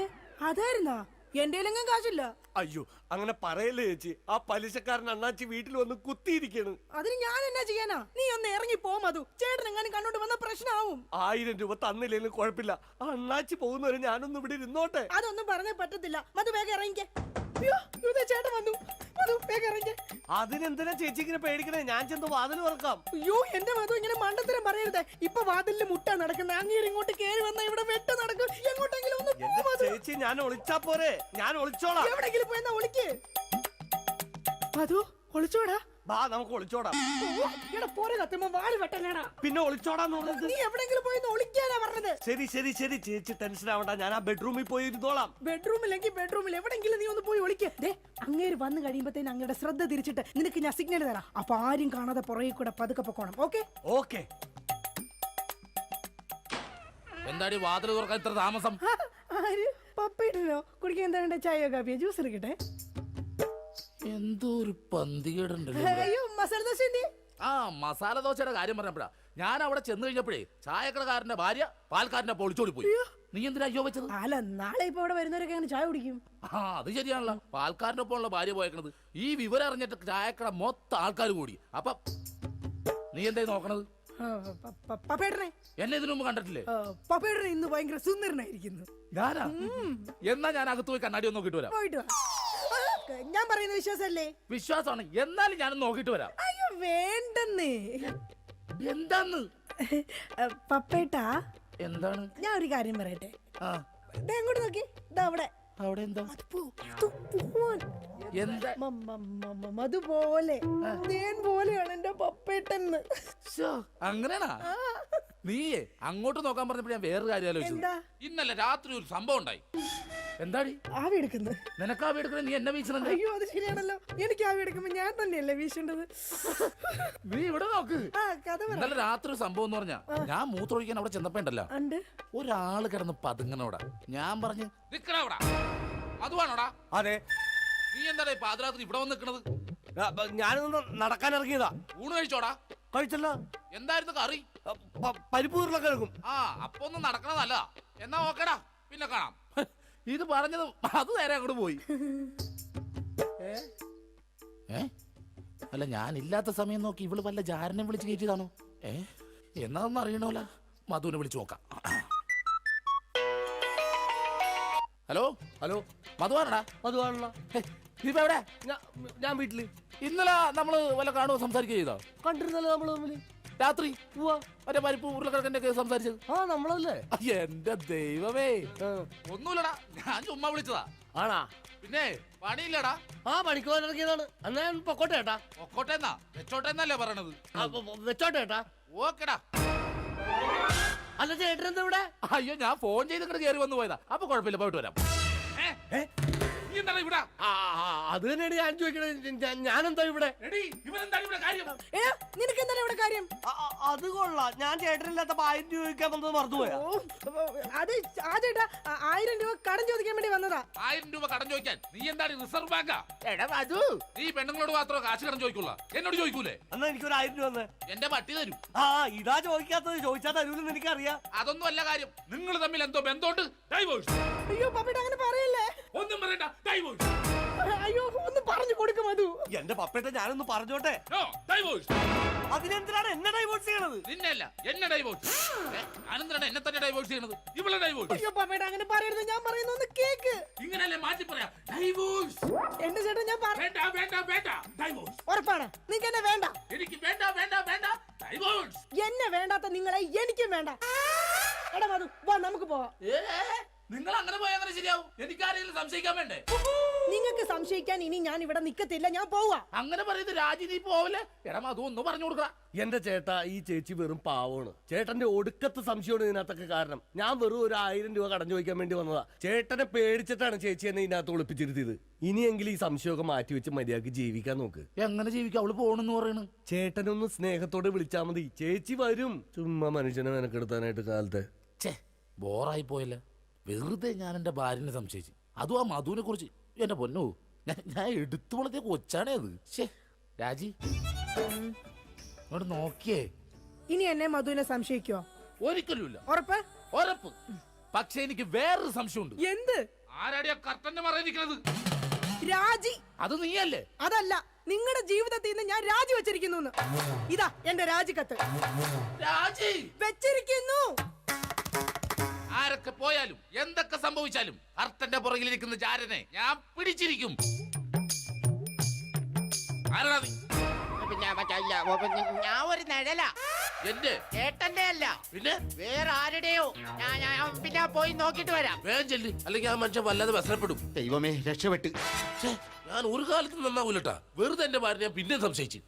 B: അതായിരുന്നാ? എന്റെ കയ്യിലെങ്ങും കാശില്ല.
D: അയ്യോ അങ്ങനെ പറയല്ലേ ചേച്ചി, ആ പലിശക്കാരൻ അണ്ണാച്ചി വീട്ടിൽ വന്ന് കുത്തിയിരിക്കാണ്.
B: അതിന് ഞാൻ എന്നാ ചെയ്യാനാ? നീ ഒന്ന് ഇറങ്ങി പോ മധു. ചേട്ടൻ എങ്ങാനും കണ്ടോണ്ട് വന്ന പ്രശ്നമാവും.
D: 1000 രൂപ തന്നില്ലെങ്കിലും കുഴപ്പമില്ല, അണ്ണാച്ചി പോകുന്നവരെ ഞാനൊന്നും ഇവിടെ ഇരുന്നോട്ടെ.
B: അതൊന്നും പറഞ്ഞേ പറ്റത്തില്ല. മധു വേഗം ഇറങ്ങിക്കേ. അയ്യോ, ഇതേ ചേട്ടൻ വന്നു. മധു വേഗം ഇറങ്ങിക്കേ.
D: അതിനെന്തിനാ ചേച്ചി ഇങ്ങനെ പേടിക്കണേ? ഞാൻ ചെന്ന് വാതിൽ തുറക്കാം.
B: അയ്യോ, എന്റെ മധു ഇങ്ങനെ മണ്ടത്തരം പറയരുത്. ഇപ്പൊ വാതിലിൽ മുട്ട നടക്കുന്നത്. അങ്ങേര് ഇങ്ങോട്ട് കേറി വന്ന ഇവിടെ വെട്ട നടക്കും. എങ്ങോട്ടെങ്കിലും ഒന്ന് പോ
D: എന്റെ
B: മധു.
D: ചേച്ചി ഞാൻ ഒളിച്ചാ പോരെ, ഞാൻ ഒളിച്ചോളാം.
B: എവിടെങ്കിലും പോയെന്നാ ഒളിക്ക്. മധു ഒളിച്ചോടാ.
D: ബാ നമുക്ക് ഒളിച്ചോടാം.
B: ഇവിടെ പോരെ കത്തുമ്പോ വാല് വെട്ടല്ലേടാ.
D: പിന്നെ ഒളിച്ചോടാന്ന് പറഞ്ഞത്?
B: നീ എവിടെങ്കിലും പോയി ഒളിക്കാനാ പറഞ്ഞത്.
D: ശരി ശരി ശരി ചേച്ചി ടെൻഷൻ ആവണ്ട, ഞാൻ ആ ബെഡ്റൂമിൽ പോയി ഇരുന്നോളാം.
B: ബെഡ്റൂമിലെങ്കിൽ ബെഡ്റൂമിൽ എവിടെങ്കിലും നീ ഒന്ന് പോയി ഒളിക്ക്. ദേ, അങ്ങേര് വന്നു കഴിയുമ്പത്തേന് അങ്ങയുടെ ശ്രദ്ധ തിരിച്ചിട്ട് നിനക്ക് ഞാൻ സിഗ്നൽ തരാം. അപ്പൊ ആരും കാണാതെ പുറകെ കൂടെ പതുക്കെ പൊക്കോണം. ഓക്കെ?
D: ഓക്കെ.
C: എന്താടി വാതിൽ തുറക്കാൻ ഇത്ര താമസം?
B: ആര്? പപ്പയിട്ടല്ലോ. കുടിക്കാൻ എന്താ വേണ്ട? ചായയോ കാപ്പിയോ ജ്യൂസ് എടുക്കട്ടെ?
C: എന്തോ ഒരു പന്തികേടുണ്ടല്ലോ ഇവിടെ.
B: അയ്യോ, മസാല ദോശ എന്തി?
C: ആ മസാല ദോശയുടെ കാര്യം പറഞ്ഞപ്പോഴാ ഞാൻ അവിടെ ചെന്ന് കഴിഞ്ഞപ്പോഴേ ചായക്കടക്കാരന്റെ ഭാര്യ പാൽക്കാരന്റെ പൊളിച്ചോടി പോയി. നീ എന്തിനാ അയ്യോ വെച്ചത്?
B: അല്ല, നാളെ ഇപ്പൊ ഇവിടെ വരുന്നവരൊക്കെ അങ്ങനെ ചായ കുടിക്കും.
C: ആ അത് ശരിയാണല്ലോ, പാൽക്കാരന്റെ ഒപ്പമുള്ള ഭാര്യ പോയേക്കണത്. ഈ വിവരം അറിഞ്ഞിട്ട് ചായക്കട മൊത്തം ആൾക്കാർ കൂടി. അപ്പൊ നീ എന്തായി നോക്കണത്?
B: പപ്പേട്ടനെ
C: എന്നെ ഇതിനു മുമ്പ് കണ്ടിട്ടില്ലേ?
B: പപ്പേട്ടനെ ഇന്ന് ഭയങ്കര സുന്ദരനായിരിക്കുന്നു.
C: ഞാനാ? എന്നാ ഞാൻ അകത്ത് പോയി കണ്ണാടി ഒന്ന് നോക്കിട്ട് വരാം.
B: പോയിട്ട് വാ. ഞാൻ പറയുന്ന വിശ്വാസല്ലേ?
C: വിശ്വാസമാണ്, എന്നാലും ഞാനൊന്ന് നോക്കിട്ട് വരാം.
B: അയ്യോ വേണ്ടെന്നേ.
C: എന്താന്ന്?
B: പപ്പേട്ടാ,
C: എന്താണ്?
B: ഞാൻ ഒരു കാര്യം പറയട്ടെ.
C: ആ
B: ദേ അങ്ങോട്ട് നോക്കി. ദാ അവിടെ.
C: അവിടെ എന്താ? എന്താ?
B: മധുപോലെ തേൻ പോലെയാണ് എന്റെ പപ്പേട്ടെന്ന്.
C: അങ്ങനെയാണാ? നീയേ അങ്ങോട്ട് നോക്കാൻ പറഞ്ഞപ്പോ ഞാൻ വേറൊരു കാര്യം ആലോചിച്ചു.
B: എന്താ?
C: ഇന്നലെ രാത്രി ഒരു സംഭവം ഉണ്ടായി. എന്താടി?
B: ആവി എടുക്കുന്നു.
C: നിനക്ക് ആവി എടുക്കണേ, നീ എന്നെ വീശണ?
B: അയ്യോ, അത് ശരിയാണല്ലോ. എനിക്ക് ആവി എടുക്കുമ്പോ ഞാൻ തന്നെയല്ലേ വീശേണ്ടത്.
C: നീ ഇവിടെ നോക്ക്.
B: ആ കഥ പറ.
C: ഇന്നലെ രാത്രി ഒരു സംഭവം എന്ന് പറഞ്ഞാ, ഞാൻ മൂത്രമൊഴിക്കാൻ അവിടെ ചെന്നപ്പോ ഉണ്ടല്ലോ,
B: ഉണ്ട്
C: ഒരാള് കിടന്ന് പതുങ്ങനോടാ. ഞാൻ പറഞ്ഞു നിക്കണോടാ, അതുവാണോടാ?
D: അതെ.
C: നീ എന്താടാ പാതിരാത്രി ഇവിടെ വന്ന് നിക്കണത്?
D: ഞാനൊന്ന് നടക്കാൻ ഇറങ്ങിയതാ.
C: ഊണ് കഴിച്ചോടാ?
D: കഴിച്ചല്ല.
C: എന്തായിരുന്നു കറി?
D: പരിപ്പ് ഉരുളക്കിഴങ്ങും.
C: ആ അപ്പൊ ഒന്ന് നടക്കണതല്ല. എന്നാ ഓക്കേടാ, പിന്നെ കാണാം. ഇത് പറഞ്ഞത് അത് നേരെ അങ്ങോട്ട് പോയി. അല്ല ഞാൻ ഇല്ലാത്ത സമയം നോക്കി ഇവള് വല്ല ജാരനെ വിളിച്ച് കയറ്റിയതാണോ? എന്നാന്ന് അറിയണോല. മധുവിനെ വിളിച്ചു നോക്കാം. ഹലോ
D: ഹലോ,
C: മധുവാണടാ?
D: അതുവാണല്ലോ.
C: നീ ഇപ്പൊ എവിടെ?
D: ഞാൻ വീട്ടില്.
C: ഇന്നലെ നമ്മള് വല്ല കാണുമോ സംസാരിക്കുക ചെയ്തോ?
D: കണ്ടിരുന്നല്ലോ നമ്മള് തമ്മില്
C: രാത്രി. മറ്റേ പരിപ്പ് ഉരുളക്കിഴക്കിന്റെ ഒക്കെ സംസാരിച്ചത്.
D: ആ നമ്മളല്ലേ?
C: എന്റെ ദൈവമേ, ഒന്നുമില്ലടാ, ഞാൻ ചുമ്മാ വിളിച്ചതാ.
D: ആണാ?
C: പിന്നെ പണിയില്ലടാ.
D: ആ പണിക്ക് പോകാൻ ഇറങ്ങിയതാണ്. എന്നാ ഞാൻ പൊക്കോട്ടെ ഏട്ടാ.
C: പൊക്കോട്ടെന്നാ വെച്ചോട്ടെന്നല്ലേ പറയണത്?
D: വെച്ചോട്ടെ ഏട്ടാ.
C: ഓക്കെടാ.
D: അല്ല ചേട്ടൻ എന്താ ഇവിടെ?
C: അയ്യോ ഞാൻ ഫോൺ ചെയ്ത് ഇങ്ങോട്ട് കയറി വന്നു പോയതാ. അപ്പൊ കുഴപ്പമില്ല, പോയിട്ട് വരാം. ഇവിടെ
D: അത് തന്നെയാണ് ഞാൻ ചോദിക്കണത്. ഞാനെന്താ ഇവിടെ?
B: നിനക്ക് എന്താണ് ഇവിടെ കാര്യം?
D: അത് കൊള്ളാം. ഞാൻ ചേട്ടനില്ലാത്തപ്പോ 1000 രൂപ ചോദിക്കാൻ വന്നത് മറന്നുപോയാ?
B: അത് ആ ചേട്ടാ 1000 രൂപ കടം ചോദിക്കാൻ വേണ്ടി വന്നതാ.
C: 1000 രൂപ കടം ചോദിക്കാൻ? നീ എന്താണ് റിസർവ് ബാങ്കാ? നീ പെണ്ണുങ്ങളോട് മാത്രമേ കാശ് കടം ചോദിക്കുള്ള, എന്നോട് ചോദിക്കൂലേ?
D: എന്നാ എനിക്കൊരു 1000 രൂപ തന്നെ.
C: എന്റെ പട്ടി തരും.
D: ആ ഇതാ ചോദിക്കാത്തത്. ചോദിച്ചാൽ തരൂലെന്ന് എനിക്കറിയാം.
C: അതൊന്നും അല്ല കാര്യം. നിങ്ങൾ തമ്മിൽ എന്തോ ബന്ധമുണ്ട്. ഡൈവോഴ്സ്.
B: അയ്യോ പപ്പേട്ട അങ്ങനെ പറയല്ലേ.
C: ഒന്നും പറയണ്ട, ഡൈവോഴ്സ്.
B: അയ്യോ ഒന്ന് പറഞ്ഞു കൊടുക്കും മധു.
D: എന്റെ പപ്പേട്ട ഞാനൊന്ന് പറഞ്ഞോട്ടെ.
C: ഡൈവോഴ്സ്.
D: അതിനെന്തിനാണ് എന്നെ ഡൈവോഴ്സ് ചെയ്യണത്?
C: നിന്നല്ല, എന്നെ ഡൈവോഴ്സ്. ഞാനെന്തിനാണ് എന്നെ തന്നെ ഡൈവോഴ്സ് ചെയ്യണത്? ഇവളെ ഡൈവോഴ്സ്.
B: അയ്യോ പപ്പേട്ട അങ്ങനെ പറയരുത്. ഞാൻ പറയുന്ന ഒന്ന് കേക്ക്.
C: ഇങ്ങനല്ലേ മാറ്റി പറയാ? ഡൈവോഴ്സ്.
B: എന്റെ ചേട്ടൻ ഞാൻ
C: വേണ്ട വേണ്ട വേണ്ട, ഡൈവോഴ്സ്.
B: ഉറപ്പാണ് നിങ്ങൾക്ക് എന്നെ വേണ്ട?
C: എനിക്ക് വേണ്ട വേണ്ട വേണ്ട, ഡൈവോഴ്സ്.
B: എന്നെ വേണ്ടാത്ത നിങ്ങളെ എനിക്കും വേണ്ട. എടാ മധു വാ നമുക്ക് പോവാം.
C: നിങ്ങൾ അങ്ങനെ പോയാൽ അങ്ങനെ ശരിയാവും. എനിക്ക് ആരെങ്കിലും സംശയിക്കാൻ വേണ്ടേ?
B: നിങ്ങൾക്ക് സംശയിക്കാൻ ഇനി ഞാൻ ഇവിടെ നിക്കത്തില്ല, ഞാൻ പോവാ.
C: അങ്ങനെ പറയുന്നത് രാജി, നീ പോവല്ലേ? എടാ മധു, ഒന്ന് പറഞ്ഞു കൊടുക്ക.
D: എന്റെ ചേട്ടാ, ഈ ചേച്ചി വെറും പാവമാണ്. ചേട്ടന്റെ ഒടുക്കത്തെ സംശയമാണ് ഇതിനകത്തൊക്കെ കാരണം. ഞാൻ വെറും ഒരു 1000 രൂപ കടം ചോദിക്കാൻ വേണ്ടി വന്നതാ. ചേട്ടനെ പേടിച്ചിട്ടാണ് ചേച്ചി എന്നെ ഇതിനകത്ത് ഒളിപ്പിച്ചിരുത്തിയത്. ഇനിയെങ്കിലും ഈ സംശയമൊക്കെ മാറ്റി വെച്ച് മര്യാദക്ക് ജീവിക്കാൻ നോക്ക്.
C: എങ്ങനെ ജീവിക്കാം? അവള് പോണെന്ന് പറയണ്.
D: ചേട്ടനൊന്ന് സ്നേഹത്തോടെ വിളിച്ചാ മതി, ചേച്ചി വരും. ചുമ്മാ മനുഷ്യനെ മെനക്കെടുത്താനായിട്ട് കാലത്തെ.
C: ഛേ, ബോറായി പോയല്ലേ. വെറുതെ ഞാൻ എന്റെ ഭാര്യനെ സംശയിച്ചു. അതും ആ മധുവിനെ കുറിച്ച്. എന്റെ പൊന്നോ, ഞാൻ എടുത്തു വളർത്തിയ കൊച്ചാണേ അത്. ശേ രാജി, ഇങ്ങോട്ട് നോക്കിയേ.
B: ഇനി എന്നെ മധുവിനെ സംശയിക്കോ?
C: ഒരിക്കലുമില്ല.
B: ഉറപ്പ്?
C: ഉറപ്പ്. പക്ഷെ എനിക്ക് വേറൊരു സംശയമുണ്ട്.
B: എന്ത്?
C: ആരാടിയാ കർട്ടന്റെ മറയിരിക്കുന്നത്?
B: രാജി.
C: അത് നീയല്ലേ?
B: അതല്ല, നിങ്ങളുടെ ജീവിതത്തിൽ നിന്ന് ഞാൻ രാജി വെച്ചിരിക്കുന്നു. ഇതാ എന്റെ രാജിക്കത്ത്.
C: രാജി
B: വെച്ചിരിക്കുന്നു.
C: ആരൊക്കെ പോയാലും എന്തൊക്കെ സംഭവിച്ചാലും കർട്ടന്റെ പുറകിലിരിക്കുന്ന ജാരനെ ഞാൻ പിടിച്ചിരിക്കും. ആരാ നീ?
E: ഞാൻ ഒരു നിഴല,
C: എന്റെ
E: ചേട്ടന്റെ അല്ല,
C: പിന്നെ
E: വേറെ ആരുടെയോ. ഞാൻ പിന്നെ പോയി നോക്കിട്ട് വരാം.
C: വേഗം ചെല്ലി, അല്ലെങ്കിൽ ആ മനുഷ്യൻ വല്ലാതെ വ്യസനപ്പെടും.
A: ദൈവമേ, രക്ഷപ്പെട്ട്.
C: ഛേ, ഞാൻ ഒരു കാലത്ത് നന്നാവൂലട്ടാ. വെറുതെ എന്റെ ഭാര്യ ഞാൻ പിന്നെ സംശയിച്ചു.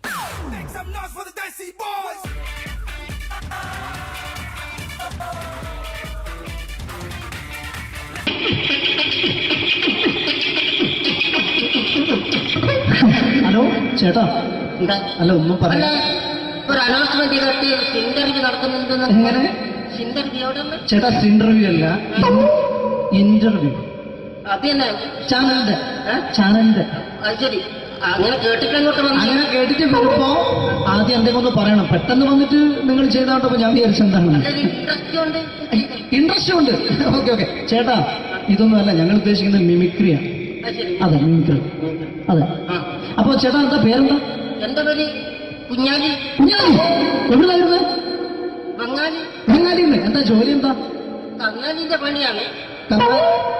F: ഹലോ ചേട്ടാ, അല്ല ഒന്നും പറയാ.
E: ഒരു അനൗൺസ്മെന്റ് ചെയ്തിട്ട് ഇന്റർവ്യൂ നടത്തുന്നുണ്ടെന്ന്.
F: എങ്ങനെ?
E: ഇന്റർവ്യൂ എവിടെ?
F: ചേട്ടാ, ഇന്റർവ്യൂ അല്ല, ഇന്റർവ്യൂ.
E: അത് തന്നെ
F: ചാനലിന്റെ.
E: അത് ശരി. അങ്ങനെ കേട്ടിട്ട് അങ്ങോട്ട് വന്നു.
F: അങ്ങനെ കേട്ടിട്ട് വരുമ്പോ ആദ്യം എന്തെങ്കിലും ഒന്ന് പറയണം. പെട്ടെന്ന് വന്നിട്ട് നിങ്ങൾ ചെയ്താട്ടപ്പോ ഞാൻ വിചാരിച്ചു എന്താണ്
E: ഇൻട്രസ്റ്റ് ഉണ്ട്.
F: ഇൻട്രസ്റ്റ് ഉണ്ട്. ഓക്കെ ചേട്ടാ, ഇതൊന്നും അല്ല, ഞങ്ങൾ ഉദ്ദേശിക്കുന്നത് മിമിക്രിയാണ്.
E: അത് ശരി.
F: അതെ, മിമിക്രി. അതെ. അപ്പൊ ചേട്ടാ, എന്താ പേരെന്താ?
E: എന്റെ പേര് കുഞ്ഞാലി.
F: കുഞ്ഞാലി. എവിടെയായിരുന്നു?
E: ബംഗാളി.
F: ബംഗാളിന്ന്. എന്താ ജോലി? എന്താ?
E: കങ്ങാലിന്റെ പണിയാണ്.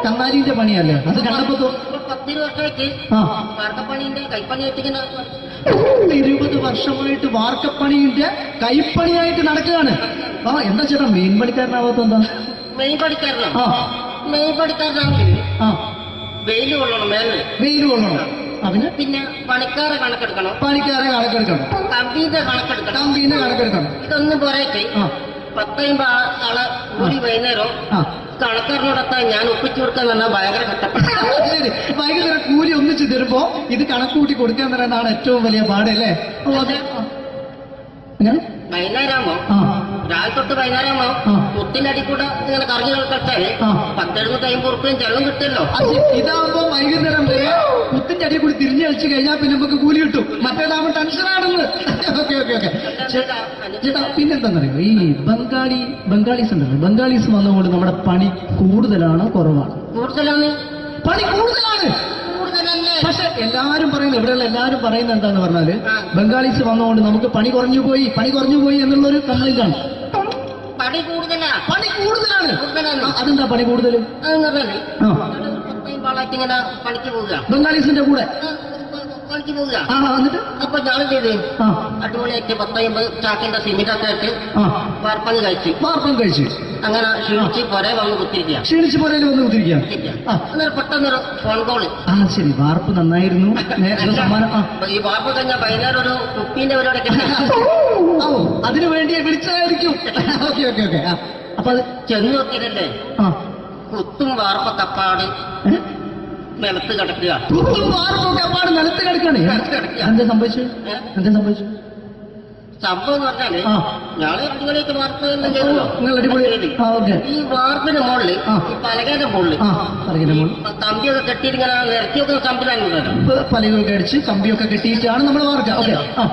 F: കന്നാലിന്റെ പണിയല്ലേ? അത് കണ്ടപ്പോ
E: 10 വർഷമായിട്ട് വാർക്കപ്പണിന്റെ കൈപ്പണിയായിട്ട് ഇങ്ങനെ
F: 20 വർഷമായിട്ട് വാർക്കപ്പണിന്റെ കൈപ്പണിയായിട്ട് നടക്കുകയാണ്. ആ, എന്താ ചേട്ടാ മെയിൻ പണിക്കാരനാവാത്ത എന്താ?
E: മെയ് പണിക്കാരനാണ്.
F: ആ
E: മെയ് പണിക്കാരനാണെങ്കിൽ
F: ആ
E: വെയിൽ കൊള്ളണം, മേലെ
F: വെയിൽ കൊള്ളണം. അതിന്
E: പിന്നെ പണിക്കാരെ കണക്കെടുക്കണം,
F: പണിക്കാരെ കണക്കെടുക്കണം,
E: കമ്പീന്റെ കണക്കെടുക്കണം,
F: കമ്പീനെ കണക്കെടുക്കണം.
E: ഇതൊന്നും പോരായിട്ട്
F: ആ
E: 10 ആളെ കൂടി വൈകുന്നേരം
F: ആ
E: കണക്കാരനോടൊത്താൻ ഞാൻ ഒപ്പിച്ചു കൊടുക്കാൻ പറഞ്ഞാൽ ഭയങ്കര കഷ്ടപ്പെട്ടു.
F: ശരി, വൈകുന്നേരം കൂലി ഒന്നിച്ച് തരുമ്പോ ഇത് കണക്കൂട്ടി കൊടുക്കാൻ തരാനാണ് ഏറ്റവും വലിയ പാടല്ലേ? എങ്ങനെ?
E: വൈകുന്നേരമാകുമ്പോ
F: ആ
E: രാവിലെ തൊട്ട് വൈകുന്നേരമാകുമ്പോ
F: ആ.
E: മുത്തിന്റെ അടി കൂടെ ഇങ്ങനെ കറങ്ങി കളിച്ചാല്
F: ആ.
E: 10-50 ഉറുപ്പിയും ചെലവും കിട്ടുമല്ലോ.
F: ഇതാവുമ്പോ വൈകുന്നേരം വരെ മുത്തിന്റെ അടി കൂടി തിരിഞ്ഞു കളിച്ചു കഴിഞ്ഞാൽ പിന്നെ നമുക്ക് കൂലി കിട്ടും. മറ്റേതാവുമ്പോ ടെൻഷനാണെന്ന്. ഓക്കെ ഓക്കെ ഓക്കെ ചേട്ടാ, പിന്നെന്താന്നറിയോ, ഈ ബംഗാളീസ് ഉണ്ടല്ലോ, ബംഗാളീസ് വന്നുകൊണ്ട് നമ്മുടെ പണി കൂടുതലാണോ കുറവാണ്?
E: കൂടുതലാണ്.
F: പണി കൂടുതലാണ്.
E: കൂടുതലല്ലേ?
F: പക്ഷെ എല്ലാരും പറയുന്നത്, ഇവിടെയുള്ള എല്ലാരും പറയുന്നത് എന്താന്ന് പറഞ്ഞാല്,
E: ആ.
F: ബംഗാളീസ് വന്നുകൊണ്ട് നമുക്ക് പണി കുറഞ്ഞു പോയി എന്നുള്ളൊരു കംപ്ലൈന്റ് ആണ്.
E: പണി കൂടുതലാ.
F: പണി കൂടുതലാണ്.
E: കൂടുതലാണ്.
F: ആ, അതെന്താ പണി കൂടുതൽ?
E: അതെന്ന് പറഞ്ഞാല്
F: ആ
E: 10 ആളായിട്ട് ഇങ്ങനെ പണിക്ക് പോവുക,
F: ബംഗാളീസിന്റെ കൂടെ.
E: പണിക്ക് പോവുക.
F: ആ എന്നിട്ട്
E: അപ്പൊ ഞാൻ ചെയ്ത്
F: ആ
E: അടിപൊളിയായിട്ട് 10-50 ചാക്കിന്റെ സിമെന്റൊക്കെ ആയിട്ട്
F: ആ
E: വാർപ്പങ്ങ് കഴിച്ച്
F: വാർപ്പം കഴിച്ചു
E: അങ്ങനെ ക്ഷീണിച്ച് പൊരേ വന്ന് കുത്തിരിക്കുക.
F: ക്ഷീണിച്ച് പോരേലും വന്ന് കുത്തിരിക്കുകയാണ്. ആ
E: അന്നേരം പെട്ടെന്നൊരു ഫോൺ കോള്.
F: ആ ശരി, വാർപ്പ് നന്നായിരുന്നു. സമ്മാനം. ആ
E: ഈ വാർപ്പ് കഴിഞ്ഞ വൈകുന്നേരം ഒരു കുപ്പീന്റെ പരിപാടി
F: ഓ, അതിനു വേണ്ടി വിളിച്ചതായിരിക്കും. Okay okay okay. ആ അപ്പൊ അത്
E: ചെന്ന് നോക്കിയതല്ലേ,
F: ആ
E: കുത്തും വാർപ്പ തപ്പാട് നിലത്ത് കിടക്കുക.
F: കുത്തും വാർപ്പൊക്കെ അപ്പാട് നിലത്ത് കിടക്കാണ്. എന്താ സംഭവിച്ചു?
E: സംഭവം എന്ന് പറഞ്ഞാല്
F: ആ.
E: ഞാള് അടിപൊളിയായിട്ട് വാർപ്പ് എല്ലാം ചെയ്തല്ലോ.
F: നിങ്ങൾ അടിപൊളി. ആ ഓക്കെ.
E: ഈ വാർപ്പിന്റെ മുകളില്
F: ആ.
E: ഈ പലകേന്റെ മുകളില്
F: ആ പറയുന്ന മോൾ
E: കമ്പിയൊക്കെ കെട്ടിയിട്ട് ഇങ്ങനെ നിരത്തി വെക്കുന്ന സംവിധാനം.
F: പലകൊക്കെ അടിച്ച് കമ്പിയൊക്കെ കെട്ടിയിട്ടാണ് നമ്മൾ വാർക്കുക. ഓക്കെ. ആ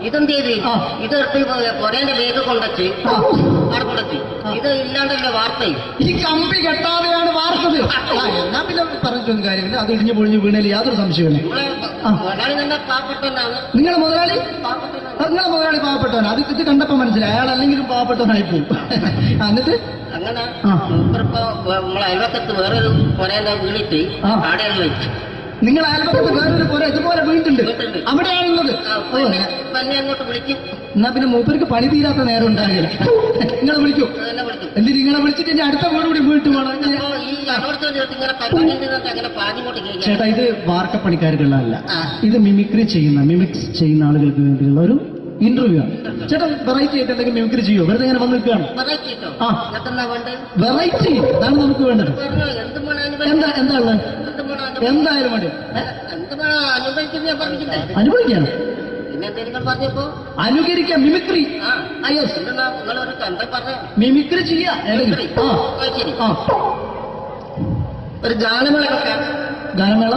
E: ഇതെന്ത് ചെയ്ത്
F: ആ.
E: ഇതെടുത്ത് പൊരേന്റെ വേഗം കൊണ്ടുവച്ച്
F: ആ.
E: അവിടെ കൊണ്ടുവച്ച് ഇത് ഇല്ലാണ്ടല്ലേ വാർത്തയും.
F: ഈ കമ്പി കെട്ടാതെയാണ് വാർത്തത്. ആ എന്നാ പിന്നെ പറഞ്ഞിട്ടൊന്നും കാര്യമില്ല. അത് ഇടിഞ്ഞു പൊളിഞ്ഞു വീണേൽ യാതൊരു സംശയമില്ല. ആ.
E: മുതലാളി തന്നെ പാവപ്പെട്ടവനാണ്.
F: നിങ്ങളെ മുതലാളി പാവപ്പെട്ടവനാണ്. അത് ഇത് കണ്ടപ്പോ മനസ്സിലായി, അയാൾ അല്ലെങ്കിലും പാവപ്പെട്ടവനായി പോകും. എന്നിട്ട്
E: അങ്ങനെ
F: ആ.
E: മൂപ്പരിപ്പോ നമ്മളെ അയൽവക്കത്ത് വേറൊരു പൊരേന്റെ വീണിട്ട്
F: ആ.
E: ആടെയാണ് വെച്ച്
F: നിങ്ങൾ അയൽപക്കത്ത് വേറൊരു പോലെ ഇതുപോലെ വീട്ടുണ്ട്, അവിടെയാണുള്ളത്. ഓ
E: തന്നെ അങ്ങോട്ട് വിളിക്കും.
F: എന്നാ പിന്നെ മൂപ്പർക്ക് പണി തീരാത്ത നേരം ഉണ്ടാകില്ല. നിങ്ങളെ വിളിക്കൂ.
E: തന്നെ വിളിക്കും.
F: എന്തിന് നിങ്ങളെ വിളിച്ചിട്ട് ഇനി അടുത്ത വീട് കൂടി വീട്ടു വേണം.
E: അപ്പൊ ഈ ശബ്ദം കേട്ട് ഇങ്ങനെ പരിപാടി അങ്ങനെ പാഞ്ഞുകൊണ്ട് കേൾക്കാം.
F: ചേട്ടാ ഇത് വാർക്കപ്പണിക്കാർക്കുള്ളതല്ല,
E: ആ.
F: ഇത് മിമിക്സ് ചെയ്യുന്ന ആളുകൾക്ക് വേണ്ടിയുള്ള ഒരു ഇന്റർവ്യൂ ആണ്. ചേട്ടാ വെറൈറ്റി ആയിട്ട് എന്തെങ്കിലും മിമിക്രി ചെയ്യോ? വെറുതെ ഇങ്ങനെ വന്ന് നിൽക്കുകയാണ്.
E: വെറൈറ്റി കേട്ടോ.
F: ആ.
E: എന്നിട്ടെന്നാ വേണ്ടത്?
F: വെറൈറ്റി അതാണ് നമുക്ക് വേണ്ടത്.
E: പറഞ്ഞോ, എന്ത് വേണം
F: എന്താ
E: അനുഭവിക്കാൻ?
F: എന്താ ഉള്ളത്?
E: എന്ത് വേണം അനുഭവിക്കാൻ?
F: എന്തായാലും വേണ്ടി
E: എന്ത് വേണം അനുഭവിക്കുന്ന ഞാൻ പറഞ്ഞിട്ടില്ലേ?
F: അനുഭവിക്കാം,
E: പിന്നെ എന്തെങ്കിലും പറഞ്ഞപ്പോ
F: അനുകരിക്കാം, മിമിക്രി.
E: ആ
F: യെസ്,
E: എന്തെന്നാ നിങ്ങളൊരു എന്താ പറഞ്ഞ
F: മിമിക്രി ചെയ്യാ.
E: മിമിക്രി.
F: ആ
E: ശരി.
F: ആ
E: ഒരു ഗാനമേള വെക്കാം.
F: ഗാനമേള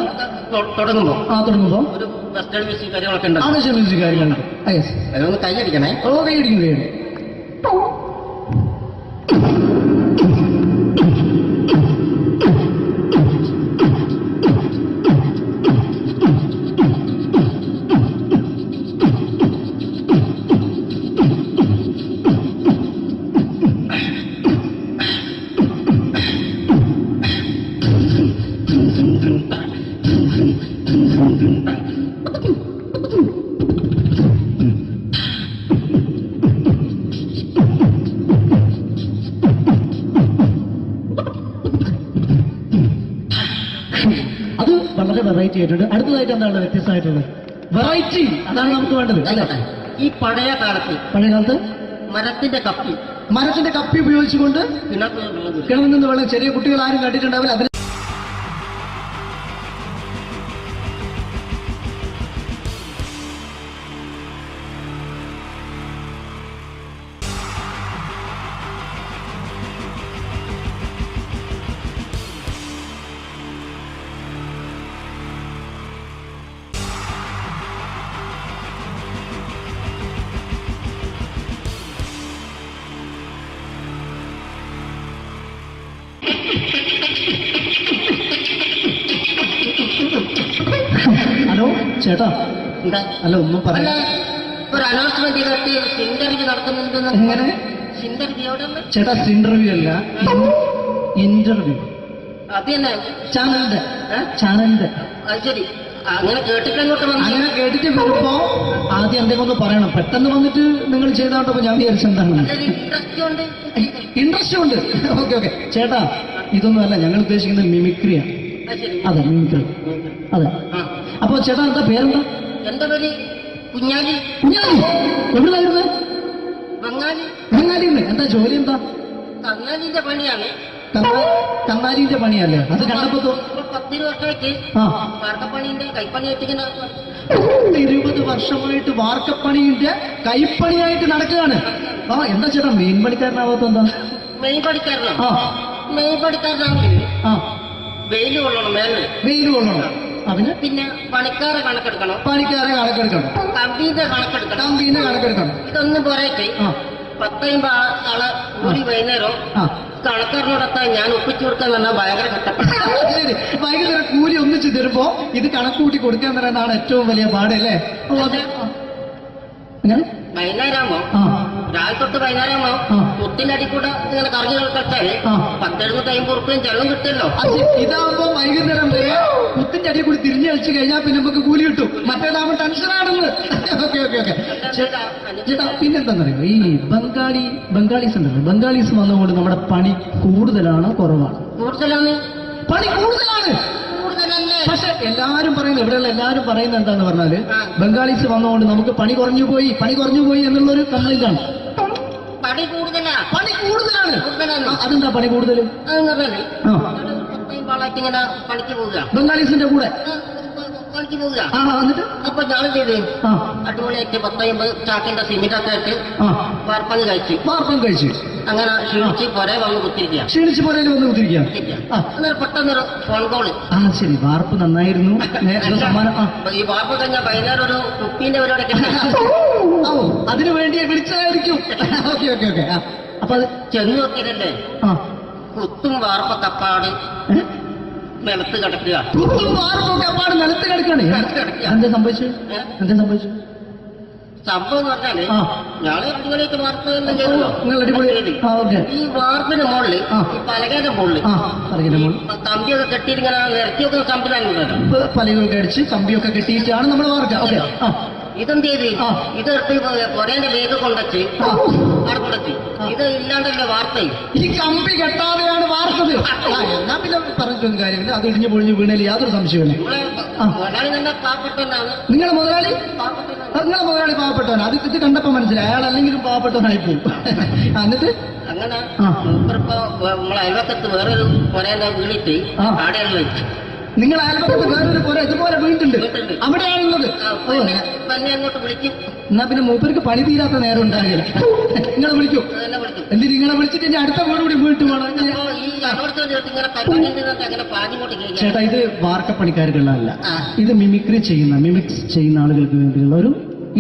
E: തുടങ്ങുമ്പോ
F: തുടങ്ങുമ്പോ
E: ഒരു വെസ്റ്റേൺ മ്യൂസിക് കാര്യങ്ങളൊക്കെ ഉണ്ട്.
F: ആവശ്യം മ്യൂസിക് കാര്യങ്ങൾക്ക്. യെസ്,
E: അതിനൊന്ന് കൈയടിക്കണേ.
F: ഓ കൈയടിക്കും കൈയടിക്കും. അത് വളരെ വെറൈറ്റി ആയിട്ടുണ്ട്. അടുത്തതായിട്ട് എന്താണ് വ്യത്യസ്തമായിട്ടുള്ളത്? വെറൈറ്റി, അതാണ് നമുക്ക് വേണ്ടത് അല്ലേ?
E: ഈ പഴയ കാലത്ത്
F: പഴയ കാലത്ത്
E: മരത്തിന്റെ കപ്പി
F: ഉപയോഗിച്ചുകൊണ്ട്
E: കിണറ്റിൽ
F: കിണറിൽ നിന്ന് വെള്ളം, ചെറിയ കുട്ടികൾ ആരും കണ്ടിട്ടുണ്ടാവില്ല. അതിന് ഹലോ ചേട്ടാ,
E: എന്താ
F: അല്ല ഒന്നും
E: അല്ല,
F: പറയാം.
E: ഒരു അനൗൺസ്മെന്റ് ചെയ്തിട്ട് ഇന്റർവ്യൂ നടത്തുന്നുണ്ടെന്ന്.
F: എങ്ങനെ
E: ഇന്റർവ്യൂ എവിടെ ഉണ്ട്?
F: ചേട്ടാ? ഇന്റർവ്യൂ അല്ല, ഇന്റർവ്യൂ.
E: അത് തന്നെ
F: ചാനലിന്റെ
E: ഏ?
F: ചാനലിന്റെ.
E: അത് ശരി. അങ്ങനെ കേട്ടിട്ട് അങ്ങോട്ട് വന്നു.
F: അങ്ങനെ കേട്ടിട്ട് വരുമ്പോ ആദ്യം എന്തെങ്കിലും ഒന്ന് പറയണം. പെട്ടെന്ന് വന്നിട്ട് നിങ്ങൾ ചെയ്താണ്ടപ്പോ ഞാൻ വിചാരിച്ചു എന്താണ്
E: ഇൻട്രസ്റ്റ് ഉണ്ട്.
F: ഇൻട്രസ്റ്റ് ഉണ്ട്. ഓക്കെ ഓക്കെ ചേട്ടാ, ഇതൊന്നും അല്ല ഞങ്ങൾ ഉദ്ദേശിക്കുന്നത് മിമിക്രിയാണ്.
E: അത് ശരി.
F: അതെ, മിമിക്രി. അതെ.
E: ആ.
F: അപ്പൊ ചേട്ടാ എന്താ പേരെന്താ?
E: എന്റെ പേര് കുഞ്ഞാലി.
F: കുഞ്ഞാലി. എവിടെയായിരുന്നു?
E: ബംഗാളി.
F: ബംഗാളിന്ന്. എന്താ ജോലി? എന്താ?
E: കന്നാലിന്റെ പണിയാണ്.
F: കന്നാലിന്റെ പണിയല്ലേ? അത് കണ്ടപ്പോ
E: ഇപ്പൊ 10 വർഷമായിട്ട്
F: ആ
E: വാർക്കപ്പണിന്റെ കൈപ്പണിയായിട്ട് ഇങ്ങനെ
F: 20 വർഷമായിട്ട് വാർക്കപ്പണിന്റെ കൈപ്പണിയായിട്ട് നടക്കുകയാണ്. ആ എന്താ ചേട്ടാ മെയിൻ പണിക്കാരനാവാത്ത എന്താ?
E: മെയ് പണിക്കാരനാണ്.
F: ആ
E: മെയ് പണിക്കാരനാണെങ്കിൽ
F: ആ
E: വെയിൽ കൊള്ളണം മേലെ.
F: വെയിൽ കൊള്ളണം. അതിന്
E: പിന്നെ പണിക്കാരെ കണക്കെടുക്കണം.
F: പണിക്കാരെ കണക്കെടുക്കണം.
E: കമ്പീന്റെ കണക്കെടുക്കണം.
F: കമ്പീനെ കണക്കെടുക്കണം.
E: ഇതൊന്നും പോരായിട്ട്
F: ആ
E: 10 ആളെ കൂലി വൈകുന്നേരം
F: ആ
E: കണക്കാരനോടൊത്താൻ ഞാൻ ഒപ്പിച്ചു കൊടുക്കാൻ പറഞ്ഞാൽ ഭയങ്കര കഷ്ടപ്പെട്ടു.
F: ശരി, വൈകുന്നേരം കൂലി ഒന്നിച്ച് തരുമ്പോ ഇത് കണക്കൂട്ടി കൊടുക്കാൻ തരാനാണ് ഏറ്റവും വലിയ പാട് അല്ലേ? ഓ, അതെ. എങ്ങനെ?
E: വൈകുന്നേരമാകുമ്പോ
F: ആ
E: രാവിലെ തൊട്ട് വൈകുന്നേരമാകുമ്പോ
F: ആ.
E: കുത്തിന്റെ അടി കൂടെ ഇങ്ങനെ കറങ്ങി കളിച്ചാല്
F: ആ.
E: 10-70 ഉറുപ്പിയും ചെള്ളം കിട്ടുമല്ലോ.
F: അത് ഇതാവുമ്പോ വൈകുന്നേരം വരെ കുത്തിന്റെ അടിയിൽ കൂടി തിരിഞ്ഞു കളിച്ച് കഴിഞ്ഞാൽ പിന്നെ നമുക്ക് കൂലി കിട്ടും. മറ്റേതാവുമ്പോ ടെൻഷനാണെന്ന്. ഓക്കെ ഓക്കെ ഓക്കെ ചേട്ടാ, പിന്നെന്താണെന്നറിയോ, ഈ ബംഗാളീസ് ഉണ്ടല്ലോ, ബംഗാളീസ് വന്നുകൊണ്ട് നമ്മുടെ പണി കൂടുതലാണ് കുറവാണ്?
E: കൂടുതലാണ്.
F: പണി കൂടുതലാണ്.
E: കൂടുതലല്ലേ?
F: പക്ഷെ എല്ലാരും പറയുന്നത്, ഇവിടെയുള്ള എല്ലാരും പറയുന്നത് എന്താന്ന് പറഞ്ഞാല്
E: ആ.
F: ബംഗാളീസ് വന്നുകൊണ്ട് നമുക്ക് പണി കുറഞ്ഞു പോയി എന്നുള്ളൊരു കംപ്ലൈന്റ് ആണ്.
E: പണി കൂടുതലാ.
F: പണി കൂടുതലാണ്.
E: കൂടുതലാണ്.
F: അതെന്താ പണി കൂടുതൽ?
E: അതെന്ന് പറഞ്ഞാല്
F: ആ
E: 10 ആളായിട്ട് ഇങ്ങനെ പണിക്ക് പോവുക.
F: ബംഗാളീസിന്റെ കൂടെ
E: പണിക്ക് പോവുക.
F: എന്നിട്ട്
E: അപ്പൊ ഞാൻ ചെയ്ത്
F: ആ
E: അടിപൊളിയായിട്ട് 10-50 ചാക്കിന്റെ സിമെന്റ് ഒക്കെ ആയിട്ട്
F: ആ
E: വാർപ്പങ്ങ് കഴിച്ചു.
F: വാർപ്പം കഴിച്ചു
E: അങ്ങനെ ക്ഷീണിച്ച് പുറേ വന്ന് കുത്തിരിക്കുക.
F: ക്ഷീണിച്ച് പോരേലും വന്ന് കുത്തിരിക്കുകയാണ്. ആ
E: അന്നേരം പെട്ടെന്നൊരു ഫോൺ കോള്.
F: ശരി, വാർപ്പ് നന്നായിരുന്നു. സമ്മാനം.
E: ഈ വാർപ്പ് കഴിഞ്ഞാൽ വൈകുന്നേരം ഒരു കുപ്പീന്റെ പരിപാടി കിട്ടി.
F: അതിനു വേണ്ടി വിളിച്ചതായിരിക്കും. Okay okay okay. അപ്പൊ അത്
E: ചെന്ന് നോക്കിയതല്ലേ
F: ആ
E: കുത്തും വാർപ്പൊക്കെ അപ്പാട് നിലത്ത് കിടക്കുക.
F: കുത്തും വാർപ്പൊക്കെ അപ്പാട് നിലത്ത് കിടക്കാണ്. എന്താ സംഭവിച്ചു?
E: സംഭവം എന്ന് പറഞ്ഞാല്
F: ആ.
E: ഞാള് അടിപൊളിയായിട്ട് വാർപ്പ് എല്ലാം ചെയ്തല്ലോ.
F: നിങ്ങൾ അടിപൊളി. ഓക്കെ.
E: ഈ വാർപ്പിന്റെ മുകളിൽ
F: ആ.
E: ഈ പലകയുടെ മുകളിൽ
F: പറയുന്ന മോൾ
E: കമ്പിയൊക്കെ കെട്ടിയിട്ട് ഇങ്ങനെ നിരത്തി വെക്കുന്ന സംവിധാനം.
F: പലകൊക്കെ അടിച്ച് കമ്പിയൊക്കെ കെട്ടിയിട്ടാണ് നമ്മൾ വാർക്കുക. ഓക്കെ.
E: ഇതെന്ത് ചെയ്ത്
F: ആ.
E: ഇതെടുത്ത് കൊറേന്റെ ലേക്ക് കൊണ്ടച്ച്
F: ആ.
E: അവിടെ കൊണ്ടച്ച് ഇത് ഇല്ലാണ്ടല്ലേ വാർത്തയും.
F: ഈ കമ്പി കെട്ടാതെയാണ് വാർത്തത്. എന്നാ പിന്നെ പറഞ്ഞു പറഞ്ഞിട്ടൊന്നും കാര്യമില്ല. അത് ഇടിഞ്ഞു പൊളിഞ്ഞു വീണേല് യാതൊരു സംശയമില്ല.
E: മുതലാളി തന്നെ പാവപ്പെട്ടവനാണ്.
F: നിങ്ങളെ മുതലാളി നിങ്ങളെ മുതലാളി പാവപ്പെട്ടവനാണ്. അത് ഇത് കണ്ടപ്പോ മനസ്സിലായി. അയാൾ അല്ലെങ്കിലും പാവപ്പെട്ടവനായി പോകും. എന്നിട്ട്
E: അങ്ങനെ മൂപ്പരിപ്പോ നമ്മളെ അയൽവക്കത്ത് വേറൊരു പുരയിലെ വീണിട്ട് ആടെയാണ് വെച്ചു.
F: നിങ്ങൾ അയൽപക്കത്ത് വേറൊരു പുര ഇതുപോലെ വീണിട്ടുണ്ട്, അവിടെയാണുള്ളത്.
E: തന്നെ അങ്ങോട്ട് വിളിക്കും.
F: എന്നാ പിന്നെ മൂപ്പർക്ക് പണി തീരാത്ത നേരം ഉണ്ടാകില്ല. നിങ്ങളെ വിളിക്കും.
E: തന്നെ വിളിക്കും.
F: എന്തിന് നിങ്ങളെ വിളിച്ചിട്ട് ഇനി അടുത്ത വീട് കൂടി വീട്ടു വേണം.
E: അപ്പോ ഈ അതോടത്തോട് ചേർത്ത് ഇങ്ങനെ പരിപാടി അങ്ങനെ പാഞ്ഞിങ്ങോട്ട് കേൾക്കാം.
F: ചേട്ടാ, ഇത് വാർക്കപ്പണിക്കാർക്കുള്ളതല്ല. ഇത് മിമിക്സ് ചെയ്യുന്ന ആളുകൾക്ക് വേണ്ടിയുള്ള ഒരു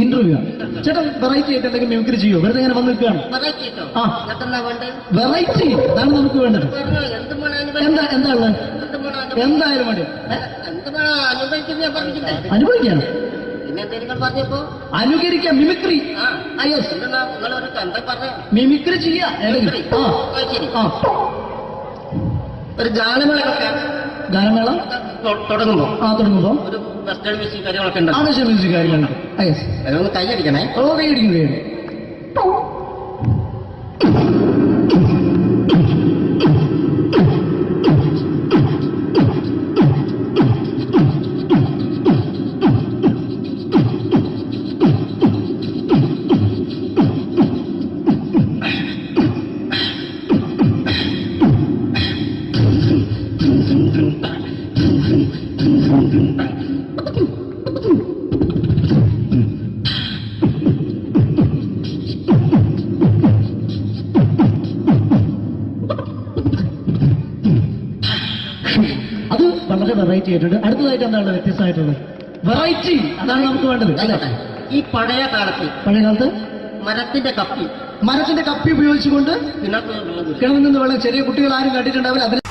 F: ഇന്റർവ്യൂ ആണ്. ചേട്ടാ, വെറൈറ്റി ആയിട്ട് എന്തെങ്കിലും മിമിക്രി ചെയ്യോ? വെറുതെ ഇങ്ങനെ വന്ന് നിൽക്കുകയാണ്.
E: വെറൈറ്റി കേട്ടോ.
F: ആ,
E: എന്നാ വേണ്ടത്?
F: വെറൈറ്റി അതാണ് നമുക്ക് വേണ്ടത്.
E: എന്ത് വേണം
F: എന്താ ഉള്ളത്? എന്തായാലും വേണ്ടി
E: എന്ത് വേണം അനുഭവിക്കുന്ന ഞാൻ പറഞ്ഞിട്ടില്ലേ?
F: അനുഭവിക്കാണ്.
E: പിന്നെ നിങ്ങൾ പറഞ്ഞപ്പോ
F: അനുകരിക്കാം, മിമിക്രി.
E: നിങ്ങളൊരു എന്താ പറഞ്ഞ
F: മിമിക്രി ചെയ്യാ.
E: ശരി. ഒരു ഗാനമേള
F: ഗാനമേള
E: തുടങ്ങുമ്പോ
F: തുടങ്ങുമ്പോ
E: ഒരു വെസ്റ്റേൺ മ്യൂസിക് കാര്യങ്ങളൊക്കെ ഉണ്ട്.
F: ആവശ്യം മ്യൂസിക് കാര്യങ്ങളുണ്ട്.
E: അതൊന്ന് കൈയടിക്കണേ.
F: കൈയടിക്കുന്നു. അത് വളരെ വെറൈറ്റി ആയിട്ടുണ്ട്. അടുത്തതായിട്ട് എന്താണ് വ്യത്യസ്തമായിട്ടുള്ളത്? വെറൈറ്റി, അതാണ് നമുക്ക് വേണ്ടത്. അല്ലേ?
E: ഈ പഴയ കാലത്ത് മരത്തിന്റെ കപ്പി
F: ഉപയോഗിച്ചുകൊണ്ട് കിണറിൽ നിന്ന് വെള്ളം ചെറിയ കുട്ടികൾ ആരും കണ്ടിട്ടുണ്ടാവില്ല. അതിന്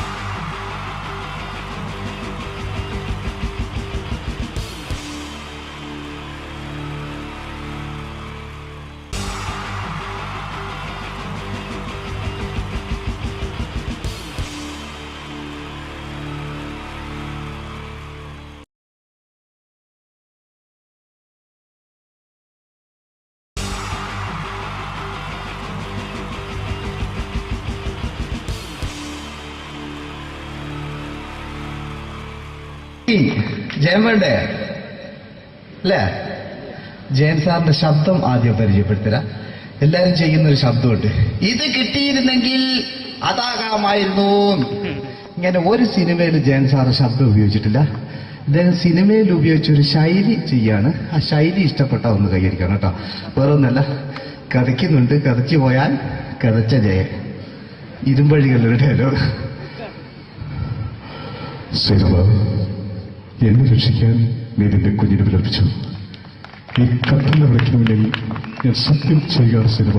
G: ജയൻ വേണ്ടേ അല്ലേ? ജയൻ സാറിന്റെ ശബ്ദം ആദ്യം പരിചയപ്പെടുത്തരാം. എല്ലാരും ചെയ്യുന്ന ഒരു ശബ്ദമുണ്ട്. ഇത് കിട്ടിയിരുന്നെങ്കിൽ അതാകാമായിരുന്നു. ഇങ്ങനെ ഒരു സിനിമയിൽ ജയൻ സാറ് ശബ്ദം ഉപയോഗിച്ചിട്ടില്ല. ഇദ്ദേഹം സിനിമയിൽ ഉപയോഗിച്ച ഒരു ശൈലി ചെയ്യാണ്. ആ ശൈലി ഇഷ്ടപ്പെട്ട ഒന്ന് കൈകരിക്കണം കേട്ടോ. വേറൊന്നല്ല, കഥയ്ക്കുന്നുണ്ട്. കഥച്ചു പോയാൽ കഥച്ച ജയൻ. ഇരുമ്പഴികളുടെ ഡയലോഗ്.
H: സിനിമ എന്നെ രക്ഷിക്കാൻ നീ നിന്റെ കുഞ്ഞിനെ വിലപിച്ചു. ഈ കത്തുന്ന വിളിക്കുന്നുണ്ടെങ്കിൽ ഞാൻ സത്യം ചെയ്യുക. സിനിമ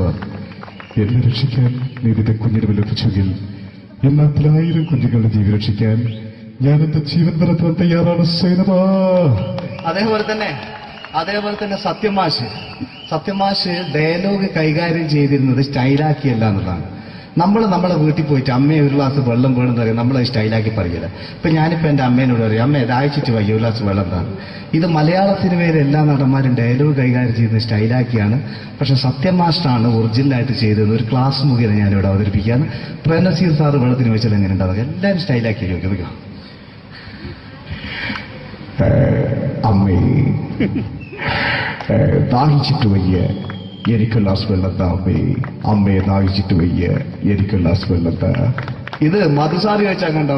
H: എന്നെ രക്ഷിക്കാൻ നീ നിന്റെ കുഞ്ഞിനെ വിലപിച്ചെങ്കിൽ എന്നാൽ 1000 കുഞ്ഞുങ്ങളുടെ ജീവൻ രക്ഷിക്കാൻ ഞാൻ എന്റെ ജീവൻ നടത്താൻ തയ്യാറാണ്. സിനിമ
G: അതേപോലെ തന്നെ സത്യമാഷ് ഡയലോഗ് കൈകാര്യം ചെയ്തിരുന്നത് സ്റ്റൈലാക്കിയല്ല എന്നുള്ളതാണ്. നമ്മളെ വീട്ടിൽ പോയിട്ട് അമ്മയെ ഒരു ഗ്ലാസ് വെള്ളം വേണമെന്ന് പറയും. നമ്മളത് സ്റ്റൈലാക്കി പറയില്ല. ഇപ്പൊ ഞാനിപ്പോ എന്റെ അമ്മേനോട് പറയും, അമ്മ ദാഹിച്ചിട്ട് വയ്യ ഒരു ഗ്ലാസ് വെള്ളം എന്താണ്. ഇത് മലയാള സിനിമയിലെ എല്ലാ നടന്മാരും ഡയലോഗ് കൈകാര്യം ചെയ്യുന്നത് സ്റ്റൈലാക്കിയാണ്. പക്ഷെ സത്യം മാസ്റ്ററാണ് ഒറിജിനലായിട്ട് ചെയ്തത്. ഒരു ക്ലാസ് മുഖേന ഞാനിവിടെ അവതരിപ്പിക്കുകയാണ്. പ്രേംനസീർ സാറ് വെള്ളത്തിന് വെച്ചാൽ എങ്ങനെ ഉണ്ടാവുക? എല്ലാവരും സ്റ്റൈലാക്കി ചോദിക്കുക.
H: അമ്മേ ദാഹിച്ചിട്ട് വയ്യ എനിക്ക് ഗ്ലാസ് വെള്ളം താ. അമ്മയെ ദാഹിച്ചിട്ട് വയ്യ എനിക്ക് ഗ്ലാസ് വെള്ളം താ.
G: ഇത് മധുസാറി ചോദിച്ചാൽ കണ്ടോ?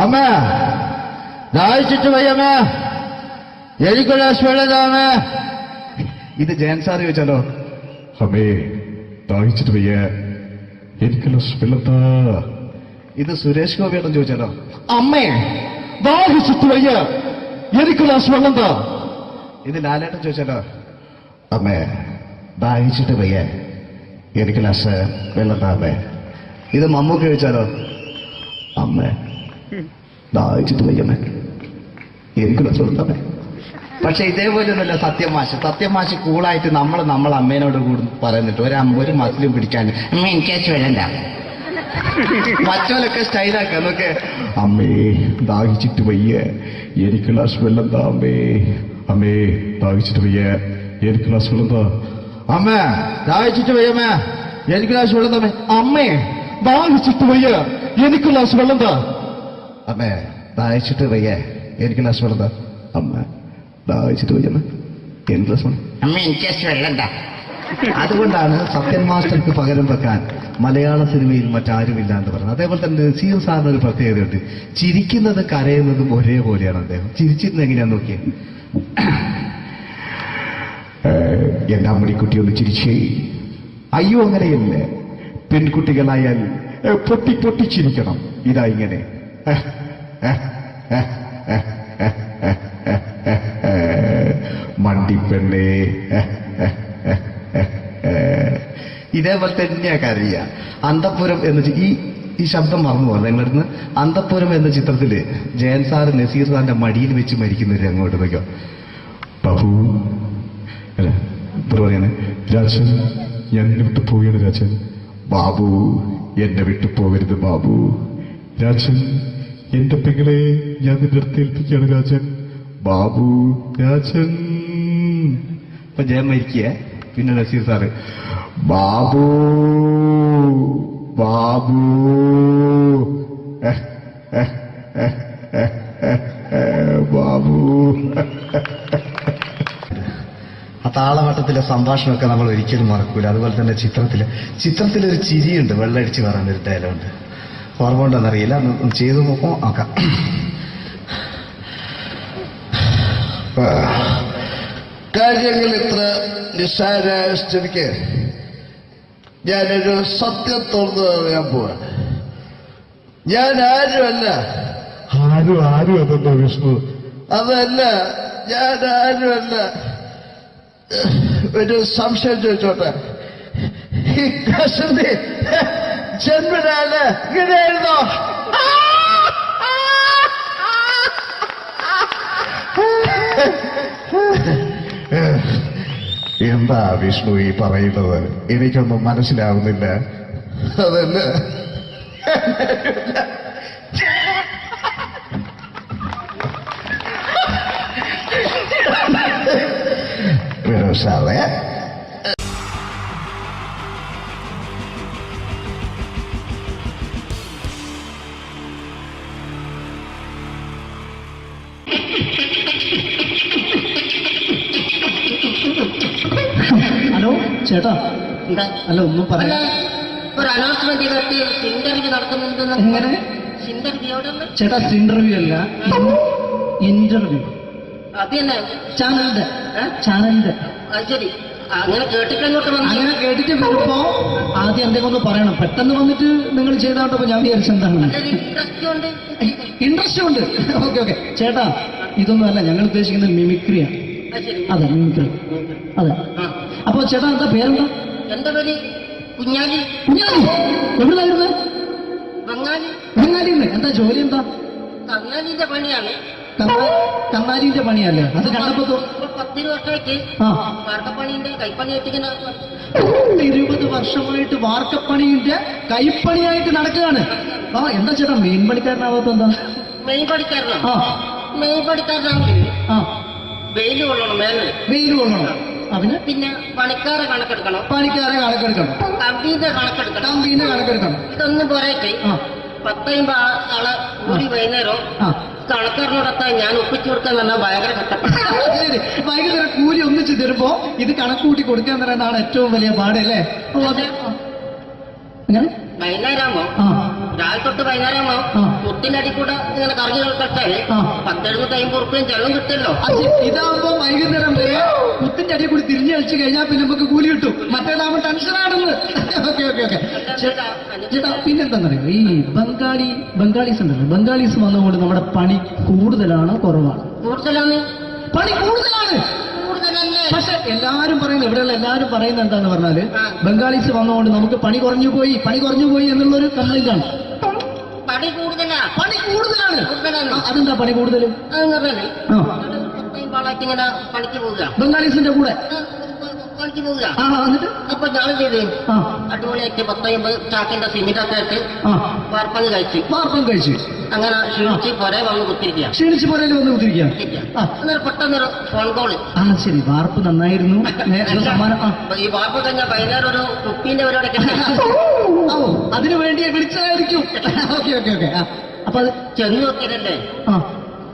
G: അമ്മ ദാഹിച്ചിട്ട് വയ്യമ്മ എനിക്ക് ഗ്ലാസ് വെള്ളം താ. ഇത് ജയൻ സാർ ചോദിച്ചാലോ?
H: അമ്മേ ദാഹിച്ചിട്ട് വയ്യ എനിക്ക് ഗ്ലാസ് വെള്ളം താ.
G: ഇത് സുരേഷ് ഗോപിയോടും ചോദിച്ചാലോ?
H: അമ്മേ ദാഹിച്ചിട്ട് വയ്യ എനിക്ക് ഗ്ലാസ് വെള്ളം താ.
G: ഇത് ലാലേട്ടൻ ചോദിച്ചാലോ? അമ്മേ ദാഹിച്ചിട്ട് വയ്യ എനിക്ക് ഗ്ലാസ് വെള്ളം താ. ഇത് മമ്മൂക്ക് ചോദിച്ചാലോ?
H: അമ്മേ ദാഹിച്ചിട്ട് വയ്യമ്മേ എനിക്ക് ഗ്ലാസ് വെള്ളം താ.
G: പക്ഷെ ഇതേപോലെ ഒന്നുമല്ല സത്യമാശ് കൂളായിട്ട് നമ്മളെ അമ്മേനോട് കൂടി പറയുന്നിട്ട് ഒരു മസിലും പിടിക്കാൻ അമ്മ എനിക്ക് വേണ്ട. മറ്റോലൊക്കെ സ്റ്റൈലാക്കാം. നോക്കെ
H: അമ്മേ ദാഹിച്ചിട്ട് വയ്യ എനിക്ക് ഗ്ലാസ് വെള്ളം താ. അമ്മേ ദാഹിച്ചിട്ട് വയ്യ എനിക്ക് ഗ്ലാസ് വെള്ളം താ.
G: അമ്മ ദാഹിച്ചിട്ട് വയ്യമ്മ എനിക്ക് ഗ്ലാസ് വെള്ളം താ.
H: അമ്മേ ദാഹിച്ചിട്ട് വയ്യ എനിക്ക് ഗ്ലാസ് വെള്ളം താ.
G: അമ്മേ ദാഹിച്ചിട്ട് വയ്യേ എനിക്ക് ലക്ഷ്മണ അമ്മ ദാഹിച്ചിട്ട് വയ്യമ്മ എന്ത് ലക്ഷ്മണ
E: അമ്മ എനിക്ക് വെള്ളണ്ട.
G: അതുകൊണ്ടാണ് സത്യൻ മാസ്റ്റർക്ക് പകരം വെക്കാൻ മലയാള സിനിമയിൽ മറ്റാരുമില്ല എന്ന് പറയുന്നത്. അതേപോലെ തന്നെ നസീർ സാറിന് ഒരു പ്രത്യേകതയുണ്ട്. ചിരിക്കുന്നത് കരയുന്നതും ഒരേപോലെയാണ് അദ്ദേഹം. ചിരിച്ചിരുന്നത് എങ്ങനെയാന്ന് നോക്കിയേ. എന്റെ അമ്മടിക്കുട്ടി ഒന്ന് ചിരിച്ചേ. അയ്യോ അങ്ങനെയല്ലേ, പെൺകുട്ടികളായാൽ പൊട്ടി പൊട്ടി ചിരിക്കണം. ഇതാ ഇങ്ങനെ മണ്ടിപ്പെണ്ണേ. ഇതേപോലെ തന്നെയാ കരയ. അന്തപ്പുരം എന്ന ഈ ശബ്ദം മറന്നു പോകുന്നത് നിങ്ങളടുന്ന്. അന്തപ്പുരം എന്ന ചിത്രത്തില് ജയൻ സാറ് നസീർ സാറിന്റെ മടിയിൽ വെച്ച് മരിക്കുന്നവര് അങ്ങോട്ട് നോക്കോ.
H: ബാബു അല്ല പറയാനെ രാജൻ ഞാൻ എന്നെ വിട്ടു പോവുകയാണ് രാജൻ.
G: ബാബു എന്നെ വിട്ടു പോകരുത് ബാബു.
H: രാജൻ എന്റെ പെങ്ങളെ ഞാൻ നിന്റെ അടുത്ത് ഏൽപ്പിക്കുകയാണ് രാജൻ.
G: ബാബു
H: രാജൻ
G: ഇപ്പൊ ജയൻ മരിക്കേ. പിന്നെ നസീർ സാറ് ബാബു ബാബു ബാബു. ആ താളവട്ടത്തിലെ സംഭാഷണമൊക്കെ നമ്മൾ ഒരിക്കലും മറക്കൂല. അതുപോലെ തന്നെ ചിത്രത്തിലൊരു ചിരിയുണ്ട്, വെള്ളടിച്ച് പറയാൻ ഒരു ഡയലോഗുണ്ട്. ഓർമ്മ ഉണ്ടെന്നറിയില്ല, ചെയ്തു നോക്കാം. കാര്യങ്ങൾ ഇത്ര നിസ്സാരമായ സ്ഥിതിക്ക് ഞാനൊരു സത്യം തുറന്നു പറയാൻ പോവാ. ഞാൻ ആരുമല്ല.
H: ആരും അതല്ല വിഷ്ണു.
G: അതല്ല, ഞാൻ ആരുമല്ല. ഒരു സംശയം ചോദിച്ചോട്ടെ. ഈ കസന്തി ജന്മനാണ് ഇങ്ങനെയായിരുന്നോ? എന്താ വിഷ്ണു ഈ പറയുന്നത്? എനിക്കൊന്നും മനസ്സിലാവുന്നില്ല. അതല്ല, സാറേ
F: ഹലോ ചേട്ടാ.
E: എന്താ?
F: അല്ല ഒന്നും
E: അല്ല,
F: പറയാ.
E: ഒരു അനൗൺസ്മെന്റ് കേട്ട് ഇന്റർവ്യൂ നടക്കുന്നുണ്ടെന്ന്.
F: എങ്ങനെ
E: ഇന്റർവ്യൂ എവിടെ?
F: ചേട്ടാ? ഇന്റർവ്യൂ അല്ല, ഇന്റർവ്യൂ.
E: അത് തന്നെ
F: ചാനലിന്റെ.
E: അത് ശരി. അങ്ങനെ കേട്ടിട്ട് അങ്ങോട്ട് വന്നു.
F: അങ്ങനെ കേട്ടിട്ട് വരുമ്പോ ആദ്യം എന്തെങ്കിലും ഒന്ന് പറയണം. പെട്ടെന്ന് വന്നിട്ട് നിങ്ങൾ ചെയ്താട്ടപ്പോ ഞാൻ വിചാരിച്ചെന്താണ്
E: ഇൻട്രസ്റ്റ് ഉണ്ട്.
F: ഇൻട്രസ്റ്റ് ഉണ്ട്. ഓക്കെ ചേട്ടാ, ഇതൊന്നും അല്ല ഞങ്ങൾ ഉദ്ദേശിക്കുന്നത് മിമിക്രിയാണ്.
E: അത് ശരി.
F: അതെ, മിമിക്രി. അതെ. അപ്പൊ ചേട്ടാ എന്താ പേരെന്താ?
E: എന്റെ പേര് കുഞ്ഞാലി.
F: കുഞ്ഞാലി. എവിടുന്നായിരുന്നു?
E: ബംഗാളി.
F: ബംഗാളിന്ന്. എന്താ ജോലി? എന്താ?
E: കങ്ങാലിന്റെ പണിയാണ്.
F: കന്നാലിന്റെ പണിയല്ലേ? അത് കണ്ടപ്പോ
E: 10 വർഷമായിട്ട്
F: ആ
E: വാർക്കപ്പണിന്റെ കൈപ്പണിയായിട്ട് ഇങ്ങനെ
F: 20 വർഷമായിട്ട് വാർക്കപ്പണിന്റെ കൈപ്പണിയായിട്ട് നടക്കുകയാണ്. ആ എന്താ ചേട്ടാ മെയിൻ പണിക്കാരനാവാത്ത എന്താ?
E: മെയിൻ പണിക്കാരനോ?
F: ആ
E: മെയിൻ പണിക്കാരനാണെങ്കിൽ
F: ആ
E: വെയിൽ കൊള്ളണം. മേലെ
F: വെയിൽ കൊള്ളണം. അതിന്
E: പിന്നെ പണിക്കാരെ കണക്കെടുക്കണം.
F: പണിക്കാരെ കണക്കെടുക്കണം.
E: കമ്പീന്റെ കണക്കെടുക്കണം.
F: കമ്പീന്റെ കണക്കെടുക്കണം.
E: ഇതൊന്നും പോരായിട്ട്
F: ആ
E: 10-50 ആളെ ഒരു വൈകുന്നേരം
F: ആ
E: കണക്കാരനോടൊത്താൻ ഞാൻ ഒപ്പിച്ചു കൊടുക്കാൻ പറഞ്ഞാൽ ഭയങ്കര കഷ്ടപ്പെട്ടു.
F: ശരി. വൈകുന്നേരം കൂലി ഒന്നിച്ച് തരുമ്പോ ഇത് കണക്കൂട്ടി കൊടുക്കാൻ പറയുന്നതാണ് ഏറ്റവും വലിയ പാട് അല്ലേ? എങ്ങനെ
E: വൈകുന്നേരമാകുമ്പോ
F: ആ
E: രാവിലെ തൊട്ട് വൈകുന്നേരമാകുമ്പോ
F: ആ.
E: മുട്ടിനടി കൂടെ ഇങ്ങനെ കറങ്ങി കളിച്ചാല്
F: ആ.
E: 10-70 ഉറുപ്പിയും ചെലവും കിട്ടുമല്ലോ.
F: ഇതാകുമ്പോ വൈകുന്നേരം വരെ കുത്തിന്റെ അടിയിൽ കൂടി തിരിഞ്ഞു കളിച്ചു കഴിഞ്ഞാൽ പിന്നെ നമുക്ക് കൂലി കിട്ടും. മറ്റേതാകുമ്പോ ടെൻഷനാണെന്ന്. ഓക്കെ ചേട്ടാ, പിന്നെന്താണെന്നറിയോ, ഈ ബംഗാളീസ് ഉണ്ടല്ലോ, ബംഗാളീസ് വന്നുകൊണ്ട് നമ്മുടെ പണി കൂടുതലാണോ കുറവാണ്?
E: കൂടുതലാണ്.
F: പണി കൂടുതലാണ്.
E: കൂടുതലല്ലേ?
F: പക്ഷെ എല്ലാരും പറയുന്നത്, ഇവിടെയുള്ള എല്ലാരും പറയുന്നത് എന്താന്ന് പറഞ്ഞാല് ബംഗാളീസ് വന്നുകൊണ്ട് നമുക്ക് പണി കുറഞ്ഞു പോയി എന്നുള്ളൊരു കംപ്ലൈന്റ് ആണ്.
E: പണി കൂടുതലാ.
F: പണി കൂടുതലാണ്.
E: കൂടുതലാണ്.
F: അതെന്താ പണി കൂടുതൽ?
E: അതെന്ന് പറഞ്ഞാല്
F: ആ
E: 10-50 ആളായിട്ട് ഇങ്ങനെ പണിക്ക് പോവുക.
F: ബംഗാളീസിന്റെ കൂടെ
E: പണിക്ക് പോവുക.
F: എന്നിട്ട്
E: അപ്പൊ ഞാൻ ചെയ്ത്
F: ആ
E: അടിപൊളിയായിട്ട് 10-50 ചാക്കിന്റെ സിമെന്റൊക്കെ ആയിട്ട്
F: ആ
E: വാർപ്പങ്ങ് കഴിച്ച്
F: വാർപ്പം കഴിച്ചു
E: അങ്ങനെ ക്ഷീണിച്ച് പൊരെ വന്ന് കുത്തിരിക്കുക.
F: ക്ഷീണിച്ച് പോരേല് വന്ന് കുത്തിരിക്കുക.
E: അന്നേരം പെട്ടെന്നൊരു ഫോൺ കോള്.
F: ശരി, വാർപ്പ് നന്നായിരുന്നു. സമ്മാനം.
E: ഈ വാർപ്പ് കഴിഞ്ഞ വൈകുന്നേരം ഒരു കുപ്പീന്റെ പരിപാടിയൊക്കെ
F: അതിനു വേണ്ടി വിളിച്ചതായിരിക്കും. ഓക്കെ അപ്പൊ അത്
E: ചെന്ന് നോക്കിയതല്ലേ
F: ആ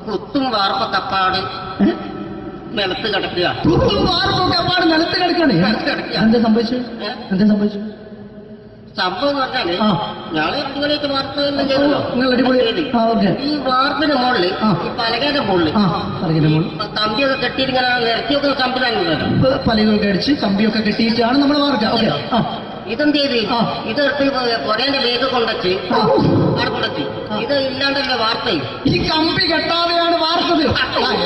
E: കുത്തും വാർപ്പ തപ്പാട് നിലത്ത് കിടക്കുക.
F: കുത്തും വാർപ്പൊക്കെ അപ്പാട് നിലത്ത് കിടക്കാണ്. എന്താ സംഭവിച്ചു? എന്താ സംഭവിച്ചു?
E: സംഭവം എന്ന് പറഞ്ഞാല്
F: ആ.
E: ഞാള് അടിപൊളിയായിട്ട് വാർപ്പ് എല്ലാം ചെയ്തല്ലോ.
F: നിങ്ങൾ അടിപൊളി. ആ ഓക്കെ.
E: ഈ വാർപ്പിന്റെ മുകളില്
F: ആ.
E: ഈ പലകയുടെ മുകളില്
F: ആ പറഞ്ഞ മോൾ
E: കമ്പിയൊക്കെ കെട്ടിയിങ്ങനെ നിരത്തി വെക്കുന്ന സംവിധാനമുണ്ടല്ലോ.
F: പലകൊക്കെ അടിച്ച് കമ്പിയൊക്കെ കെട്ടിയിട്ടാണ് നമ്മൾ വാർക്കുക. ഓക്കെ. ആ
E: ഇതെന്ത് ചെയ്ത്
F: ആ.
E: ഇതെടുത്ത് പൊരേന്റെ വേഗം കൊണ്ടച്ച്
F: ആ.
E: അവിടെ കൊണ്ടച്ച് ഇത് ഇല്ലാണ്ടല്ലേ വാർത്തയും.
F: ഈ കമ്പി കെട്ടാതെയാണ് വാർത്തത്.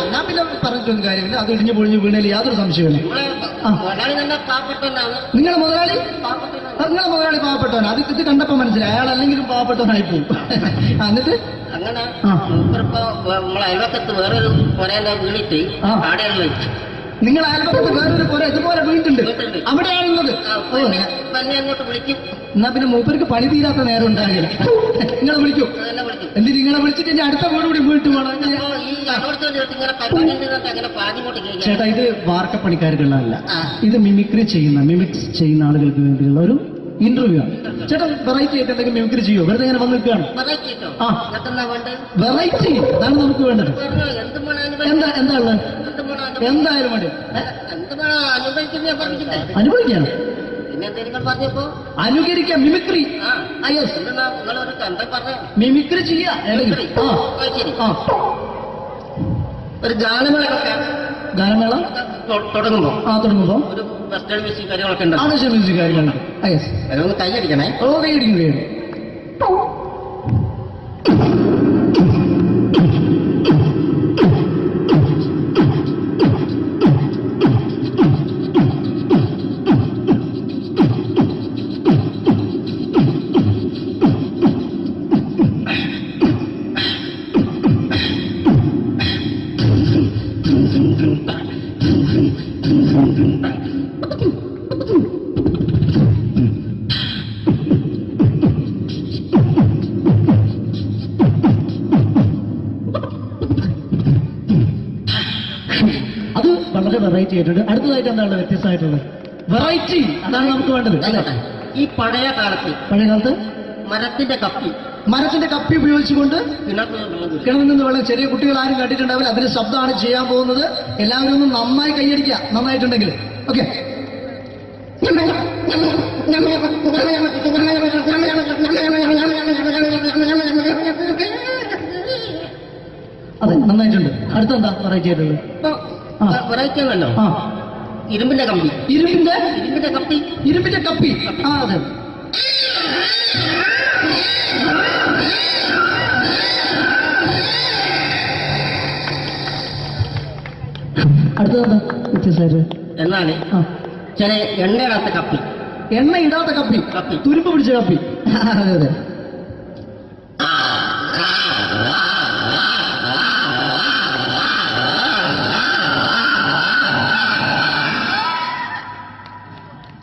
F: എന്നാ പിന്നെ പറഞ്ഞിട്ടൊന്നും കാര്യമില്ല. അത് ഇടിഞ്ഞു പൊളിഞ്ഞു വീണേൽ യാതൊരു സംശയമില്ല. ആ.
E: മുതലാളി നല്ല പാവപ്പെട്ടവനാണ്.
F: നിങ്ങളെ മുതലാളി
E: പാവപ്പെട്ടവനാണ്.
F: നിങ്ങളെ മുതലാളി പാവപ്പെട്ടവൻ. അത് ഇത് കണ്ടപ്പോ മനസ്സിലായി. അയാൾ അല്ലെങ്കിലും പാവപ്പെട്ടവനായി പോകും. എന്നിട്ട്
E: അങ്ങനെ
F: ആ.
E: മൂപ്പരിപ്പോ നമ്മളെ അയൽവക്കത്ത് വേറൊരു പൊരേന്റെ വീണിട്ട്
F: ആ.
E: ആടെയാണ് വെച്ച്.
F: നിങ്ങൾ അയൽപക്കത്ത് വേറൊരു പോലെ ഇതുപോലെ വീട്ടുണ്ട്.
E: വീട്ടുണ്ട്.
F: അവിടെയാണുള്ളത്.
E: ഇപ്പൊ എന്നെ അങ്ങോട്ട് വിളിക്കും.
F: എന്നാ പിന്നെ മൂപ്പർക്ക് പണി തീരാത്ത നേരം ഉണ്ടാകില്ല. നിങ്ങളെ വിളിക്കും.
E: എന്നെ വിളിക്കും.
F: എന്തിന് നിങ്ങളെ വിളിച്ചിട്ട് ഇനി അടുത്ത വീട് കൂടി വീട്ടു പോകണം.
E: അപ്പൊ ഈ അതോടത്ത് ഇങ്ങനെ പരിപാടി ഉണ്ട് അങ്ങനെ പാതിമോട്ട് കേൾക്കാം.
F: ചേട്ടാ ഇത് വാർക്കപ്പണിക്കാർക്കുള്ളതല്ല.
E: ആ.
F: ഇത് മിമിക്രി മിമിക്സ് ചെയ്യുന്ന ആളുകൾക്ക് വേണ്ടിയുള്ള ഒരു ഇന്റർവ്യൂ ആണ്. ചേട്ടാ വെറൈറ്റി ആയിട്ട് എന്തെങ്കിലും മിമിക്രി ചെയ്യോ? വെറുതെ ഇങ്ങനെ വന്ന് നിൽക്കുകയാണ്.
E: വെറൈറ്റി കിട്ടോ?
F: ആ.
E: ഇതൊക്കെന്നാ വേണ്ടത്?
F: വെറൈറ്റി അതാണ് നമുക്ക് വേണ്ടത്.
E: പറഞ്ഞോ, എന്ത് വേണം
F: എന്താ എന്താ ഉള്ളത്?
E: എന്ത് വേണം
F: എന്തായാലും മതി.
E: എന്ത് വേണം അനുഭവിക്കുന്ന ഞാൻ പറഞ്ഞില്ലേ?
F: അനുഭവിക്കാണ്.
E: പിന്നെ എന്തെങ്കിലും പറഞ്ഞപ്പോ
F: അനുകരിക്കാം. മിമിക്രി.
E: ആ
F: യെസ്.
E: എന്നാ നിങ്ങളൊരു എന്താ പറഞ്ഞ
F: മിമിക്രി ചെയ്യാ.
E: മിമിക്രി.
F: ആ
E: ശരി.
F: ആ
E: ഒരു ഗാനമേള
F: ഗാനമേള
E: തുടങ്ങുമ്പോ
F: തുടങ്ങുമ്പോ
E: ഒരു വെസ്റ്റേൺ മ്യൂസിക് കാര്യങ്ങളൊക്കെ ഉണ്ട്.
F: ആദേശ മ്യൂസിക് കാര്യങ്ങളുണ്ട്. യെസ്.
E: അതൊന്ന് കൈയടിക്കണേ.
F: ഓ കൈയടിക്കും കൈയടിക്കും. അത് വളരെ വെറൈറ്റി ആയിട്ടുണ്ട്. അടുത്തതായിട്ട് എന്താണ് വ്യത്യസ്തമായിട്ടുള്ളത്? വെറൈറ്റി അതാണ് നമുക്ക് വേണ്ടത് അല്ലേ?
E: ഈ പഴയ കാലത്ത്
F: പഴയ കാലത്ത്
E: മരത്തിന്റെ കപ്പി
F: ഉപയോഗിച്ചുകൊണ്ട്
E: കിണറ്റിൽ വെള്ളം
F: കിണറിൽ നിന്ന് വെള്ളം ചെറിയ കുട്ടികൾ ആരും കണ്ടിട്ടുണ്ടാവില്ല. അതിന് ശബ്ദമാണ് ചെയ്യാൻ പോകുന്നത്. എല്ലാവരും ഒന്ന് നന്നായി കൈയടിക്കുക നന്നായിട്ടുണ്ടെങ്കിൽ. ഓക്കെ. അതെ നന്നായിട്ടുണ്ട്. അടുത്തെന്താ വെറൈറ്റി ആയിട്ടുള്ളത്?
E: വെറൈറ്റി ആണല്ലോ.
F: ആ
E: ഇരുമ്പിന്റെ കമ്പി.
F: ഇരുമ്പിന്റെ കപ്പി. ആ അതെ. അടുത്തതെന്താ വ്യത്യസ്തമായിട്ട്?
E: എന്നാണ്
F: ആ
E: ചില എണ്ണയിടാത്ത കപ്പി.
F: എണ്ണ ഇടാത്ത കപ്പി. തുരുമ്പ് പിടിച്ച കപ്പി. അതെ അതെ.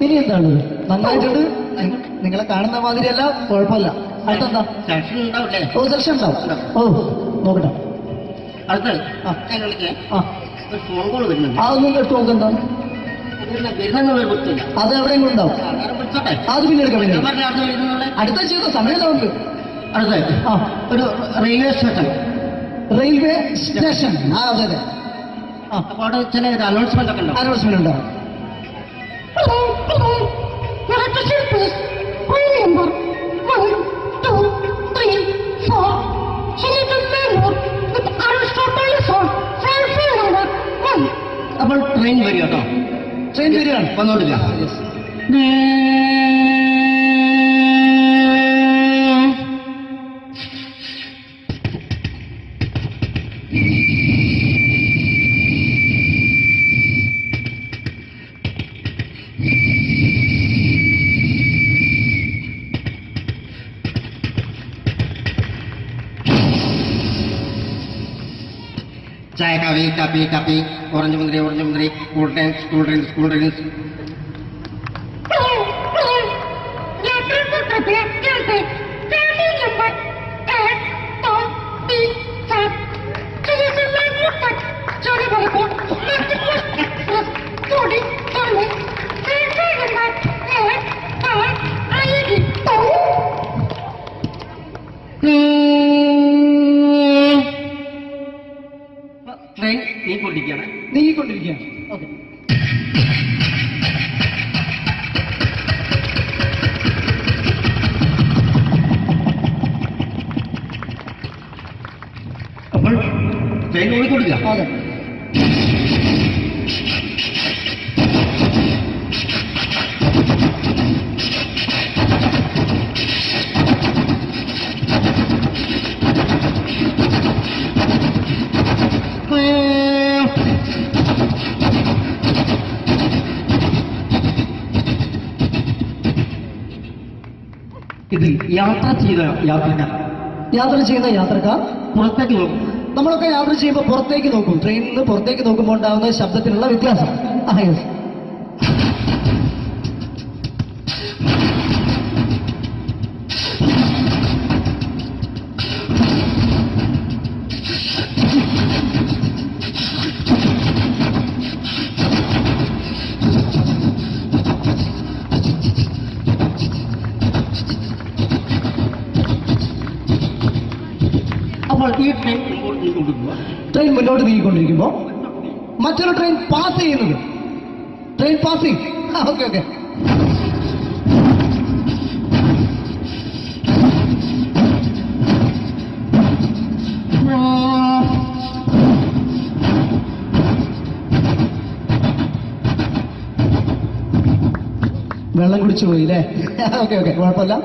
F: ഇനി എന്താണ്? നന്നായിട്ടുണ്ട്. നിങ്ങളെ കാണുന്ന മാതിരിയല്ല, കുഴപ്പമില്ല. അടുത്തെന്താ?
E: സെക്ഷൻ ഉണ്ടാവില്ലേ?
F: ഓ സെക്ഷൻ ഉണ്ടാവും. ഓ നോക്കട്ടെ.
E: അടുത്തത്
F: ആ.
E: ഞാൻ വിളിക്കേ.
F: ആ
E: ഒരു ഫോൺ കോൾ വരുന്നുണ്ട്.
F: അതൊന്നും എടുത്ത് നോക്കെന്താ?
E: വരുന്നൊരു കുത്തില്ല.
F: അത് എവിടെയെങ്കിലും ഉണ്ടാവും.
E: നേരെ വിളിച്ചോട്ടെ.
F: അത് പിന്നെ എടുക്കാം.
E: ഞാൻ പറഞ്ഞ അടുത്ത് വരുന്നുള്ള
F: അടുത്ത ചെയ്ത സമയമുണ്ട്.
E: അടുത്തത്
F: ആ
E: ഒരു റെയിൽവേ സ്റ്റേഷൻ.
F: Railway station. ആ അതെ അതെ. ആ
E: അപ്പൊ അവിടെ ചില അനൗൺസ്മെന്റ് ഒക്കെ ഉണ്ടാവും.
F: അനൗൺസ്മെന്റ് ഉണ്ടാവും.
E: അപ്പോൾ ട്രെയിൻ വരും കേട്ടോ.
F: ട്രെയിൻ വരികയാണ്.
E: വന്നോണ്ടില്ല. ചായ കാപ്പി ഓറഞ്ച് മുന്തിരി കൂൾ ഡ്രിങ്ക്സ്.
F: ട്രെയിൻ നീങ്ങിക്കൊണ്ടിരിക്കുകയാണ്. ഓക്കെ.
E: അപ്പോൾ ട്രെയിൻ ഓടിക്കൊണ്ടിരിക്കുക.
F: അതെ.
E: ഇതിൽ യാത്ര ചെയ്യുന്ന യാത്രക്കാർ പുറത്തേക്ക് നോക്കും.
F: നമ്മളൊക്കെ യാത്ര ചെയ്യുമ്പോൾ പുറത്തേക്ക് നോക്കും. ട്രെയിനിൽ നിന്ന് പുറത്തേക്ക് നോക്കുമ്പോൾ ഉണ്ടാകുന്ന ശബ്ദത്തിലുള്ള വ്യത്യാസം. യെസ്.
E: അപ്പോൾ ഈ ട്രെയിൻ
F: മുന്നോട്ട് നീങ്ങിക്കൊണ്ടിരിക്കുമ്പോൾ മറ്റൊരു ട്രെയിൻ പാസ് ചെയ്യുന്നത്. Train passing. Okay okay. വെള്ളം കുടിച്ചു പോയില്ലേ? ഓക്കെ ഓക്കെ, കുഴപ്പമില്ല.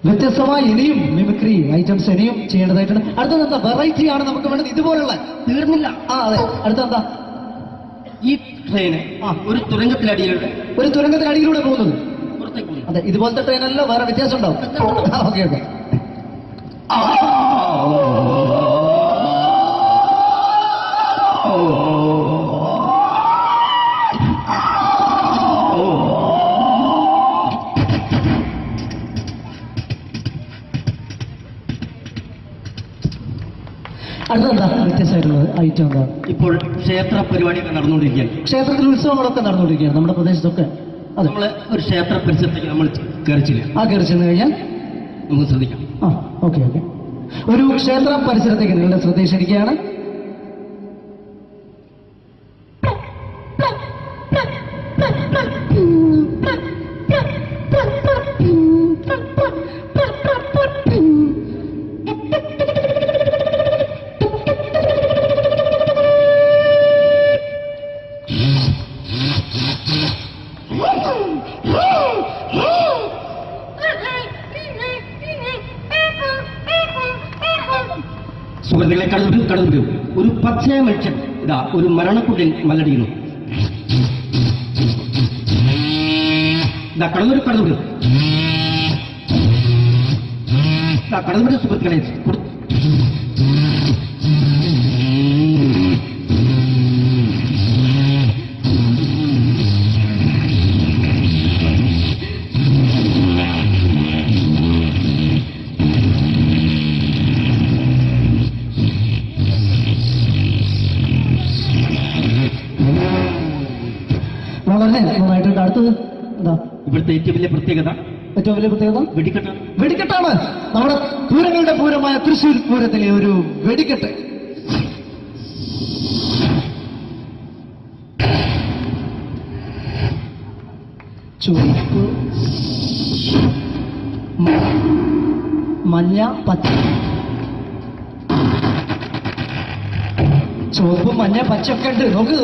F: വ്യത്യസ്തമായി ഇനിയും മിമിക്രി ഐറ്റംസ് ഇനിയും ചെയ്യേണ്ടതായിട്ടുണ്ട്. അടുത്തത് എന്താ വെറൈറ്റി ആണ് നമുക്ക് വേണ്ടത്? ഇതുപോലുള്ള
E: തീർന്നില്ല.
F: അതെ. അടുത്തെന്താ?
E: ഈ ട്രെയിന് ഒരു
F: തുരങ്കത്തിനടിയിലൂടെ പോകുന്നത്.
E: പുറത്തേക്ക് പോകുന്നു.
F: അതെ. ഇതുപോലത്തെ ട്രെയിനല്ലോ, വേറെ വ്യത്യാസം ഉണ്ടാവും. Okay okay. അടുത്തെന്താ വ്യത്യാസമായിട്ടുള്ളത് ഐറ്റം എന്താ?
E: ഇപ്പോൾ ക്ഷേത്ര പരിപാടിയൊക്കെ നടന്നുകൊണ്ടിരിക്കുകയാണ്.
F: ക്ഷേത്രത്തിൽ ഉത്സവങ്ങളൊക്കെ നടന്നുകൊണ്ടിരിക്കുകയാണ് നമ്മുടെ പ്രദേശത്തൊക്കെ. അതെ.
E: നമ്മള് ഒരു ക്ഷേത്ര പരിസരത്തേക്ക് നമ്മൾ കയറിച്ചില്ല.
F: കയറി ചെന്ന് കഴിഞ്ഞാൽ
E: നമുക്ക് ശ്രദ്ധിക്കാം.
F: Okay okay. ഒരു ക്ഷേത്ര പരിസരത്തേക്ക് നിങ്ങളുടെ ശ്രദ്ധ ക്ഷണിക്കുകയാണ്.
E: സുഹൃത്തുക്കളെ, കടന്നു ഒരു പച്ചയ മനുഷ്യൻ ഇതാ ഒരു മരണക്കുട്ടിൽ മല്ലടിക്കുന്നു. ഇതാ കടന്നു സുഹൃത്തുക്കളെ.
F: വളരെ നന്നായിട്ടുണ്ട്. അടുത്തത് എന്താ?
E: ഇവിടുത്തെ ഏറ്റവും വലിയ പ്രത്യേകത
F: വെടിക്കെട്ടാണ്. നമ്മുടെ പൂരങ്ങളുടെ പൂരമായ തൃശ്ശൂർ പൂരത്തിലെ ഒരു വെടിക്കെട്ട്. ചുവപ്പ്, മഞ്ഞ, പച്ച. ചുവപ്പ്, മഞ്ഞ, പച്ച ഒക്കെ ഉണ്ട്. നോക്ക്.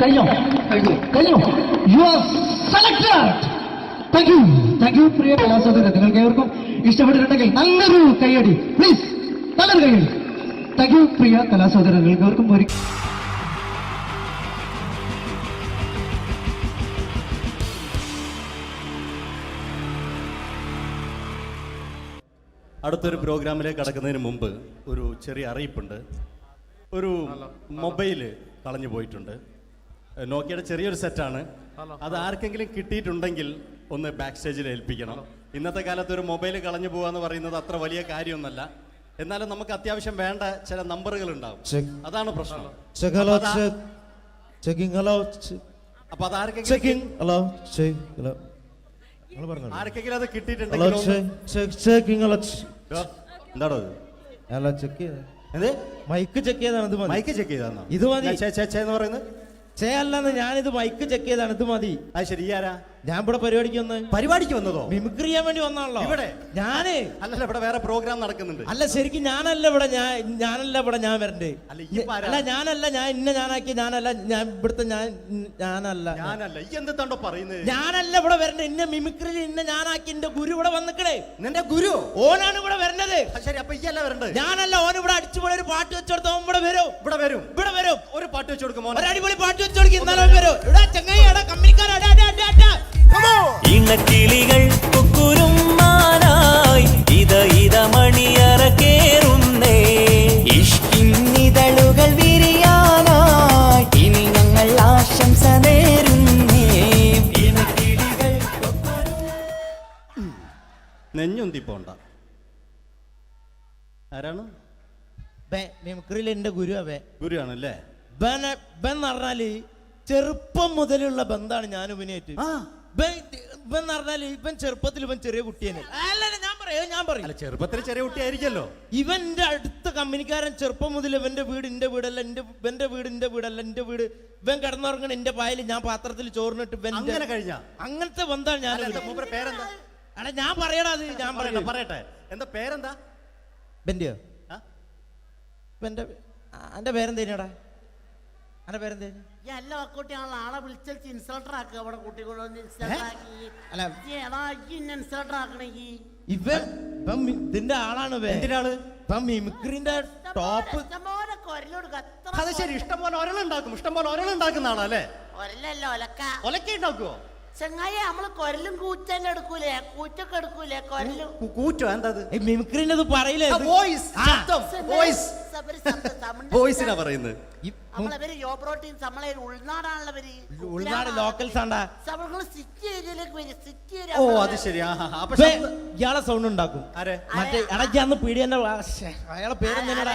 F: കഴിഞ്ഞോ കഴിഞ്ഞോ you are selected. Thank you Priya Kalasadana. നിങ്ങൾക്ക് ഏവർക്കും ഇഷ്ടപ്പെട്ടിട്ടുണ്ടെങ്കിൽ നല്ലൊരു കൈയടി പ്ലീസ്, നല്ലൊരു കൈയടി. Thank you Priya Kalasadana. നിങ്ങൾക്ക് ഏവർക്കും ഒരു
I: അടുത്തൊരു പ്രോഗ്രാമിലേക്ക് കടക്കുന്നതിന് മുമ്പ് ഒരു ചെറിയ അറിയിപ്പുണ്ട്. ഒരു മൊബൈല് കളഞ്ഞു പോയിട്ടുണ്ട്. നോക്കിയുടെ ചെറിയൊരു സെറ്റാണ്. അത് ആർക്കെങ്കിലും കിട്ടിയിട്ടുണ്ടെങ്കിൽ ഒന്ന് ബാക്ക് സ്റ്റേജിൽ ഏൽപ്പിക്കണം. ഇന്നത്തെ കാലത്ത് ഒരു മൊബൈൽ കളഞ്ഞു പോകുക എന്ന് പറയുന്നത് അത്ര വലിയ കാര്യമൊന്നുമല്ല. എന്നാലും നമുക്ക് അത്യാവശ്യം വേണ്ട ചില നമ്പറുകൾ ഉണ്ടാവും. അതാണ് പ്രശ്നം. അപ്പൊ അത് ആർക്കെങ്കിലും അത് കിട്ടിയിട്ടുണ്ടെങ്കിൽ എന്താണോ
J: മൈക്ക് ചെക്ക് ചെയ്താണ്.
I: മൈക്ക് ചെക്ക് ചെയ്താണോ
J: ഇത് മതി
I: എന്ന് പറയുന്നത്?
J: അല്ലെന്ന് ഞാനിത് മൈക്ക് ചെക്ക് ചെയ്താണ്. ഇത് മതി.
I: അത് ശരി. ആരാ?
J: ഞാൻ ഇവിടെ
I: പരിപാടിക്ക് വന്നതോ?
J: മിമിക്രി ചെയ്യാൻ വേണ്ടി വന്നാണല്ലോ
I: ഇവിടെ.
J: ഞാന്
I: അല്ലല്ല, ഇവിടെ വേറെ പ്രോഗ്രാം നടക്കുന്നുണ്ട്.
J: അല്ല ശരിക്കും ഞാനല്ല ഇവിടെ. ഞാൻ വരണ്ടേ? അല്ല ഞാനല്ല. ഞാൻ ഞാനാക്കി. ഞാനല്ല. ഞാൻ ഇവിടുത്തെ ഞാനല്ല.
I: ഈ എന്തെത്താണ്ടോ പറയുന്നത്?
J: ഞാനല്ല ഇവിടെ വരണ്ടേ. ഇന്ന മിമിക്രിയിൽ ഞാനാക്കി. എന്റെ ഗുരു ഇവിടെ വന്നിക്കണേ.
I: നിന്റെ ഗുരു?
J: ഓനാണ് ഇവിടെ വരണത്.
I: ശരി. അപ്പൊ ഈ അല്ല വരണ്ടേ?
J: ഞാനല്ല. ഓൻ ഇവിടെ അടിച്ചുപോലെ ഒരു പാട്ട് വെച്ചെടുത്ത ഓൻ ഇവിടെ വരും.
I: ഒരു പാട്ട് വെച്ചു കൊടുക്കും.
J: ഒരു അടിപൊളി പാട്ട് വെച്ചു കൊടുക്കും. ഇന്നലെ വരും. ഇവിടെ ചങ്ങായി കമ്പനിക്കാരാ.
K: ഇണക്കിളികൾ കുക്കുരുമാനായി ഇത മണിയറ കേറുന്നേ. ഇഷ്കിന്നിതളുകൾ വിരിയാനായി ഇനി ഞങ്ങൾ ആശംസ നേരുന്നേ. ഇണക്കിളികൾ
I: നെഞ്ഞുന്തി പോണ്ട. ആരാണ്?
J: മിമിക്രിയിൽ എന്റെ ഗുരു.
I: ഗുരുവാണല്ലേ?
J: ബൻ പറഞ്ഞാല് ചെറുപ്പം മുതലുള്ള ബന്ധാണ് ഞാൻ ഇവനായിട്ട്. ഇവൻ പറഞ്ഞാല് ഇവൻ ചെറുപ്പത്തിൽ ഇവൻ ചെറിയ കുട്ടിയാണ്. ഞാൻ പറയും
I: ചെറുപ്പത്തിൽ ചെറിയ കുട്ടിയായിരിക്കല്ലോ.
J: ഇവന്റെ അടുത്ത കമ്പനിക്കാരൻ ചെറുപ്പം മുതൽ ഇവന്റെ വീട് എന്റെ വീടല്ല. ഇവന്റെ വീട് എന്റെ വീടല്ല. എന്റെ വീട് ഇവൻ കിടന്നുറങ്ങണ എന്റെ പായൽ ഞാൻ പാത്രത്തിൽ ചോറിനിട്ട് അങ്ങനത്തെ ബന്ധാണ് ഞാൻ.
I: പേരെന്താ?
J: അല്ല ഞാൻ പറയടാ. അത് ഞാൻ
I: പറയട്ടെ. എന്താ പേരെന്താ?
J: ബെന്റെയോ? എന്റെ പേരെന്തേനാടാ? എന്റെ പേരെന്തേനു?
B: എല്ലാ കുട്ടിയാണല്ലോ ആളെ വിളിച്ചാൽ ഇൻസൾട്ടർ ആക്കുക. അവിടെ കുട്ടികളൊന്ന് ഇൻസൾട്ടർ ആക്കണേ.
J: ഇവൻ ഇതിന്റെ ആളാണ്. മിമിക്രിന്റെ ടോപ്പ്.
I: അത് ശരി. ഇഷ്ടംപോലെ ഒരളുണ്ടാക്കുന്ന ആളല്ലേ? ഒലക്ക ഉണ്ടാക്കുവോ?
B: ചെങ്ങായി നമ്മള് കൊരലും കൂറ്റെല്ലാം എടുക്കൂലേ? കൂറ്റൊക്കെ എടുക്കൂലേ? കൊരലും
I: കൂറ്റോ? എന്താ
J: മിമിക്രിന്റെ പറയില്ലേ?
I: വോയിസിനാ പറയുന്നത്.
B: നമ്മളവര് യോ പ്രോട്ടീൻ നമ്മളെ ഉൾനാടാണല്ലോ.
J: ഉൾനാട് ലോക്കൽസ് ആണ്ടാ.
I: ഓ അത് ശരി.
J: ഇയാളെ സൗണ്ട് ഉണ്ടാക്കും. മറ്റേ ഇടയ്ക്കാന്ന് പീഡിയന്റെ അയാളെ പേരെന്താ?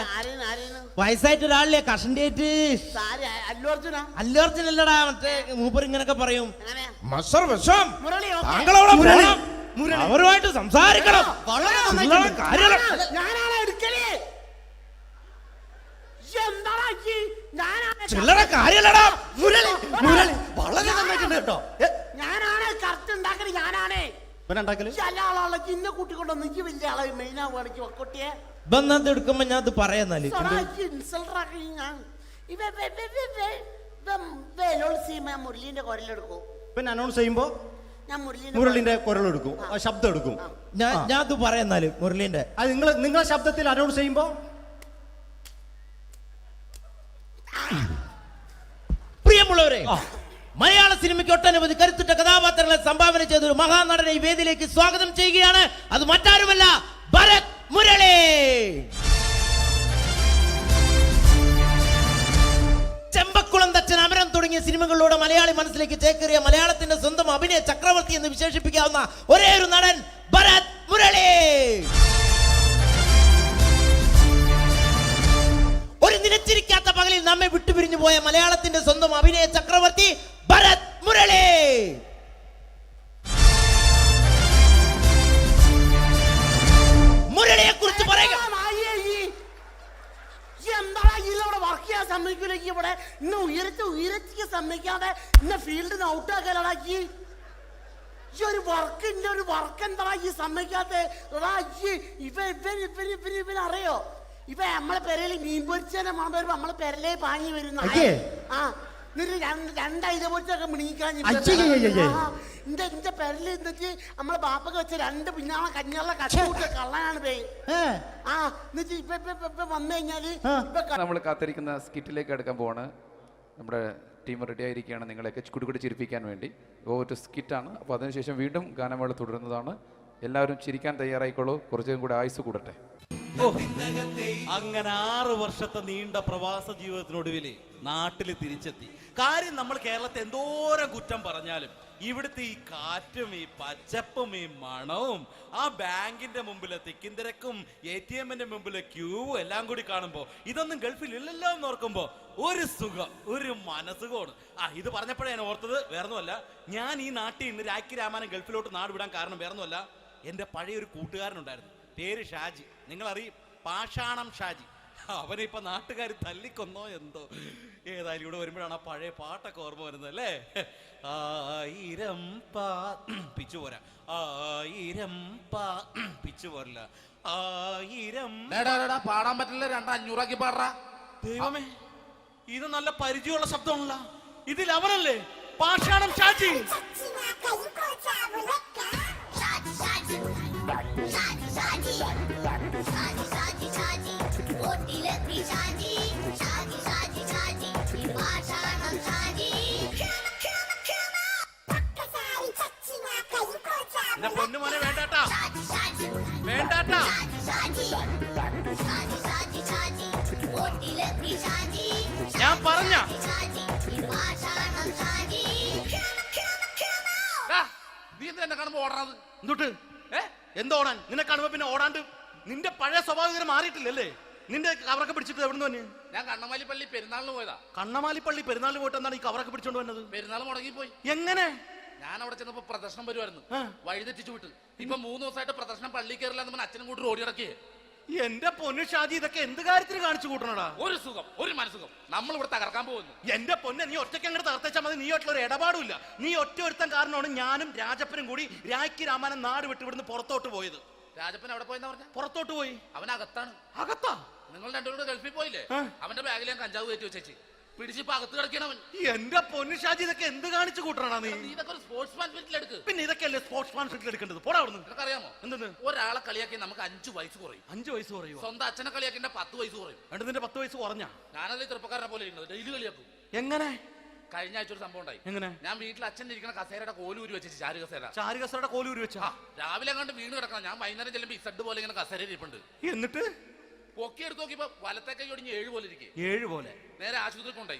J: വയസ്സായിട്ട് ഒരാളില്ലേ? കഷണ്ടിയായിട്ട്. അല്ലു അർജുൻ അല്ലടാ. മറ്റേ മൂപ്പർ ഇങ്ങനൊക്കെ പറയും. അവരുമായിട്ട് സംസാരിക്കണം. ചില്ലറ കാര്യല്ലടാ.
I: വളരെ നന്നായിട്ടുണ്ട് കേട്ടോ.
B: ഞാനാണ് കറക്റ്റ് ഉണ്ടാക്കല്. ഞാനാണ് ഇന്ന കൂട്ടിക്കൊണ്ടോ നിക്ക് വലിയ ആളെ മെയിൻ ആവുകയാണെങ്കിൽ ഒക്കൊട്ടിയെ
J: ബന്ധം എടുക്കുമ്പോ ഞാൻ അത് പറയാന്നാല്
B: മുരളീന്റെ കുരലെടുക്കും.
I: പിന്നെ അനൗൺസ് ചെയ്യുമ്പോ
B: ഞാൻ
I: മുരളിന്റെ കുരലെടുക്കും, ശബ്ദം എടുക്കും.
J: ഞാൻ അത് പറയാന്നാല് മുരളീന്റെ
I: നിങ്ങളെ ശബ്ദത്തിൽ അനൗൺസ് ചെയ്യുമ്പോ
J: പ്രിയമുള്ളവരെ, മലയാള സിനിമയ്ക്ക് ഒട്ടനവധി കരുത്തുറ്റ കഥാപാത്രങ്ങളെ സംഭാവന ചെയ്ത ഒരു മഹാനടനെ ഈ വേദിയിലേക്ക് സ്വാഗതം ചെയ്യുകയാണ്. അത് മറ്റാരുമല്ല, ഭരത് മുരളി. ചെമ്പക്കുളം തച്ചൻ, അമരം തുടങ്ങിയ സിനിമകളിലൂടെ മലയാളി മനസ്സിലേക്ക് ചേക്കേറിയ മലയാളത്തിന്റെ സ്വന്തം അഭിനയ ചക്രവർത്തി എന്ന് വിശേഷിപ്പിക്കാവുന്ന ഒരേ ഒരു നടൻ ഭരത് മുരളി. ഒരു നിലച്ചിരിക്കാത്ത പകലിൽ നമ്മെ വിട്ടുപിരിഞ്ഞു പോയ മലയാളത്തിന്റെ സ്വന്തം അഭിനയ ചക്രവർത്തി ഭരത് മുരളി. മുരളിയെ കുറിച്ച് പറയുക.
B: വർക്ക് ചെയ്യാൻ സമ്മതിക്കൂലേക്ക് ഇവിടെ ഇന്ന് ഉയരത്തിക്ക് സമ്മതിക്കാതെ ഇന്ന് ഫീൽഡിന് ഔട്ടാക്കലാക്കി. ഈ ഒരു വർക്ക് എന്താ ഈ സമ്മതിക്കാത്ത? ഇവനറിയോ? ഇപ്പൊ നമ്മളെ പെരയില് മീൻ പൊരിച്ചതിനെ മണം വരുമ്പോ നമ്മളെ പെരലേ പാങ്ങി വരുന്ന
L: രണ്ടായിരം പോലത്തൊക്കെ മിണിക്കാൻ എന്റെ പെരല് എന്നിട്ട് നമ്മളെ ബാപ്പൊക്കെ വെച്ച രണ്ട് പിന്നാളെ കഞ്ഞുള്ള കച്ചൂട്ട കള്ളനാണ് പേ ആ എന്നിട്ട് ഇപ്പൊ വന്നു കഴിഞ്ഞാല്
M: നമ്മൾ കാത്തിരിക്കുന്ന സ്കിറ്റിലേക്ക് എടുക്കാൻ പോവാണ്. നമ്മുടെ ടീം റെഡി ആയിരിക്കുകയാണ് നിങ്ങളെയൊക്കെ കുടുകുടി ചിരിപ്പിക്കാൻ വേണ്ടി. ഒരു സ്കിറ്റാണ്. അപ്പോൾ അതിനുശേഷം വീണ്ടും ഗാനമേള തുടരുന്നതാണ്. എല്ലാവരും ചിരിക്കാൻ തയ്യാറായിക്കോളൂ. കുറച്ചും കൂടെ ആയുസ് കൂടട്ടെ.
I: അങ്ങനെ 6 വർഷത്തെ നീണ്ട പ്രവാസ ജീവിതത്തിനൊടുവിൽ നാട്ടിൽ തിരിച്ചെത്തി. കാര്യം നമ്മൾ കേരളത്തെ എന്തോരം കുറ്റം പറഞ്ഞാലും ഇവിടുത്തെ ഈ കാറ്റും ഈ പച്ചപ്പും ഈ മണവും ആ ബാങ്കിന്റെ മുമ്പിലെ തിക്കും തിരക്കും ATM-ന്റെ മുമ്പിലെ ക്യൂവും എല്ലാം കൂടി കാണുമ്പോൾ ഇതൊന്നും ഗൾഫിൽ ഇല്ലല്ലോ എന്ന് ഓർക്കുമ്പോ ഒരു സുഖം, ഒരു മനസുഖമാണ്. ഇത് പറഞ്ഞപ്പോഴേ ഞാൻ ഓർത്തത് വേറൊന്നുമല്ല, ഞാൻ ഈ നാട്ടിൽ നിന്ന് രാഖി രാമാനം ഗൾഫിലോട്ട് നാട് വിടാൻ കാരണം വേറൊന്നുമല്ല, എൻ്റെ പഴയൊരു കൂട്ടുകാരനുണ്ടായിരുന്നു, പേര് ഷാജി. നിങ്ങളറിയും, പാഷാണം ഷാജി. അവനിപ്പോ നാട്ടുകാർ തല്ലിക്കൊന്നോ എന്തോ. ഏതായാലും ഇവിടെ വരുമ്പോഴാണ് ആ പഴയ പാട്ടൊക്കെ ഓർമ്മ വരുന്നത് അല്ലേ. 1000 പിച്ചു പോരാ, 1000 പിച്ചു പോരല്ല, 1000
C: പാടാൻ പറ്റില്ല, 500 പാടാ.
I: ദൈവമേ, ഇത് നല്ല പരിചയമുള്ള ശബ്ദമാണല്ലോ. ഇതിൽ അവനല്ലേ പാഷാണം ഷാജി? എന്റെ പൊന്നുമോനെ വേണ്ടാട്ടാ, വേണ്ടാട്ടാ. ഞാൻ പറഞ്ഞ
C: നീ എന്തിനാ കാണുമ്പോ ഓടണത്?
I: എന്തൊട്ട് എന്തോടാൻ? നിന്നെ കാണുമ്പോ പിന്നെ ഓടാണ്ട് നിന്റെ പഴയ സ്വഭാവം ഇങ്ങനെ മാറിയിട്ടില്ലല്ലേ? നിന്റെ കവറൊക്കെ പിടിച്ചിട്ട് എവിടുന്ന് തന്നെ?
C: ഞാൻ കണ്ണമാലിപ്പള്ളി പെരുന്നാളിന് പോയതാ.
I: കണ്ണമാലിപ്പള്ളി പെരുന്നാളിന് പോയിട്ട് എന്താണ് ഈ കവറൊക്കെ പിടിച്ചോണ്ട് വന്നത്?
C: പെരുന്നാൾ മുടങ്ങിപ്പോയി.
I: എങ്ങനെ?
C: ഞാൻ അവിടെ ചെന്നപ്പോ പ്രദർശനം വരുമായിരുന്നു, വഴിതെറ്റിച്ചു വിട്ടു. ഇപ്പൊ 3 ദിവസമായിട്ട് പ്രദർശനം പള്ളി കയറില്ല എന്ന് അച്ഛനും കൂട്ടി ഓടി ഇറക്കിയേ.
I: എന്റെ പൊന്നു ഷാജി, ഇതൊക്കെ എന്ത് കാര്യത്തിന് കാണിച്ചു കൂട്ടണടാ?
C: ഒരു സുഖം, ഒരു മനസുഖം. നമ്മൾ ഇവിടെ തകർക്കാൻ പോകുന്നു.
I: എന്റെ പൊന്നെ, നീ ഒറ്റയ്ക്ക് അങ്ങോട്ട് തകർത്തേച്ചാൽ മതി. നീ ഒറ്റ ഒരു ഇടപാടുമില്ല. നീ ഒറ്റ ഒരുത്തൻ കാരണമാണ് ഞാനും രാജപ്പനും കൂടി രാഖി രാമാനം നാട് വിട്ട് ഇവിടുന്ന് പുറത്തോട്ട് പോയത്.
C: രാജപ്പൻ എവിടെ പോയെന്നാ പറഞ്ഞ?
I: പുറത്തോട്ട് പോയി.
C: അവനകത്താണ്.
I: അകത്താ?
C: നിങ്ങൾ രണ്ടുപേരും ഗൾഫിൽ പോയില്ലേ? അവന്റെ ബാഗിൽ ഞാൻ കഞ്ചാവ് കയറ്റി വെച്ചേച്ച് പിടിച്ചിപ്പോ അകത്ത് കിടക്കണവൻ.
I: എന്റെ പൊന്നു ഷാജി, ഇതൊക്കെ എന്ത് കാണിച്ചു കൂട്ടണ നീ?
C: ഇതൊക്കെ ഒരു സ്പോർട്സ്മാൻ ഫീൽഡിൽ എടുക്ക്.
I: പിന്നെ ഇതൊക്കെയല്ലേ സ്പോർട്സ്മാൻ ഫീൽഡിൽ എടുക്കേണ്ടത്? പോടാ അവിടുന്ന്.
C: നിനക്ക് അറിയാമോ
I: എന്തെന്ന്?
C: ഒരാളെ കളിയാക്കി നമുക്ക് 5 വയസ്സ് കുറയും.
I: 5 വയസ്സ് കുറയും?
C: സ്വന്തം അച്ഛനെ കളിയാക്കി 10 വയസ്സ് കുറയും.
I: നിന്റെ 10 വയസ്സ് കുറഞ്ഞാ?
C: ഞാനത് ചെറുപ്പക്കാരനെ പോലെ ഇരുന്നത് ഡെയിലി കളിയാക്കും.
I: എങ്ങനെ?
C: കഴിഞ്ഞ ആഴ്ച ഒരു സംഭവം ഉണ്ടായി.
I: എങ്ങനെ?
C: ഞാൻ വീട്ടിൽ അച്ഛൻ ഇരിക്കുന്ന കസേരയുടെ കോലൂരി വെച്ചു. ചാരു
I: കസേരയുടെ കോലൂരി വെച്ചാ?
C: രാവിലെ കണ്ട് വീണ് കിടക്കണം. ഞാൻ വൈകുന്നേരം ചെല്ലുമ്പോ ഇസഡ് പോലെ ഇങ്ങനെ കസേര ഇരിപ്പുണ്ട്.
I: എന്നിട്ട്
C: പൊക്കി എടുത്ത് നോക്കിയപ്പോ വലത്തെ കൈ ഒടിഞ്ഞ് 7 പോലെ ഇരിക്കും.
I: 7 പോലെ?
C: നേരെ ആശുപത്രി കൊണ്ടായി.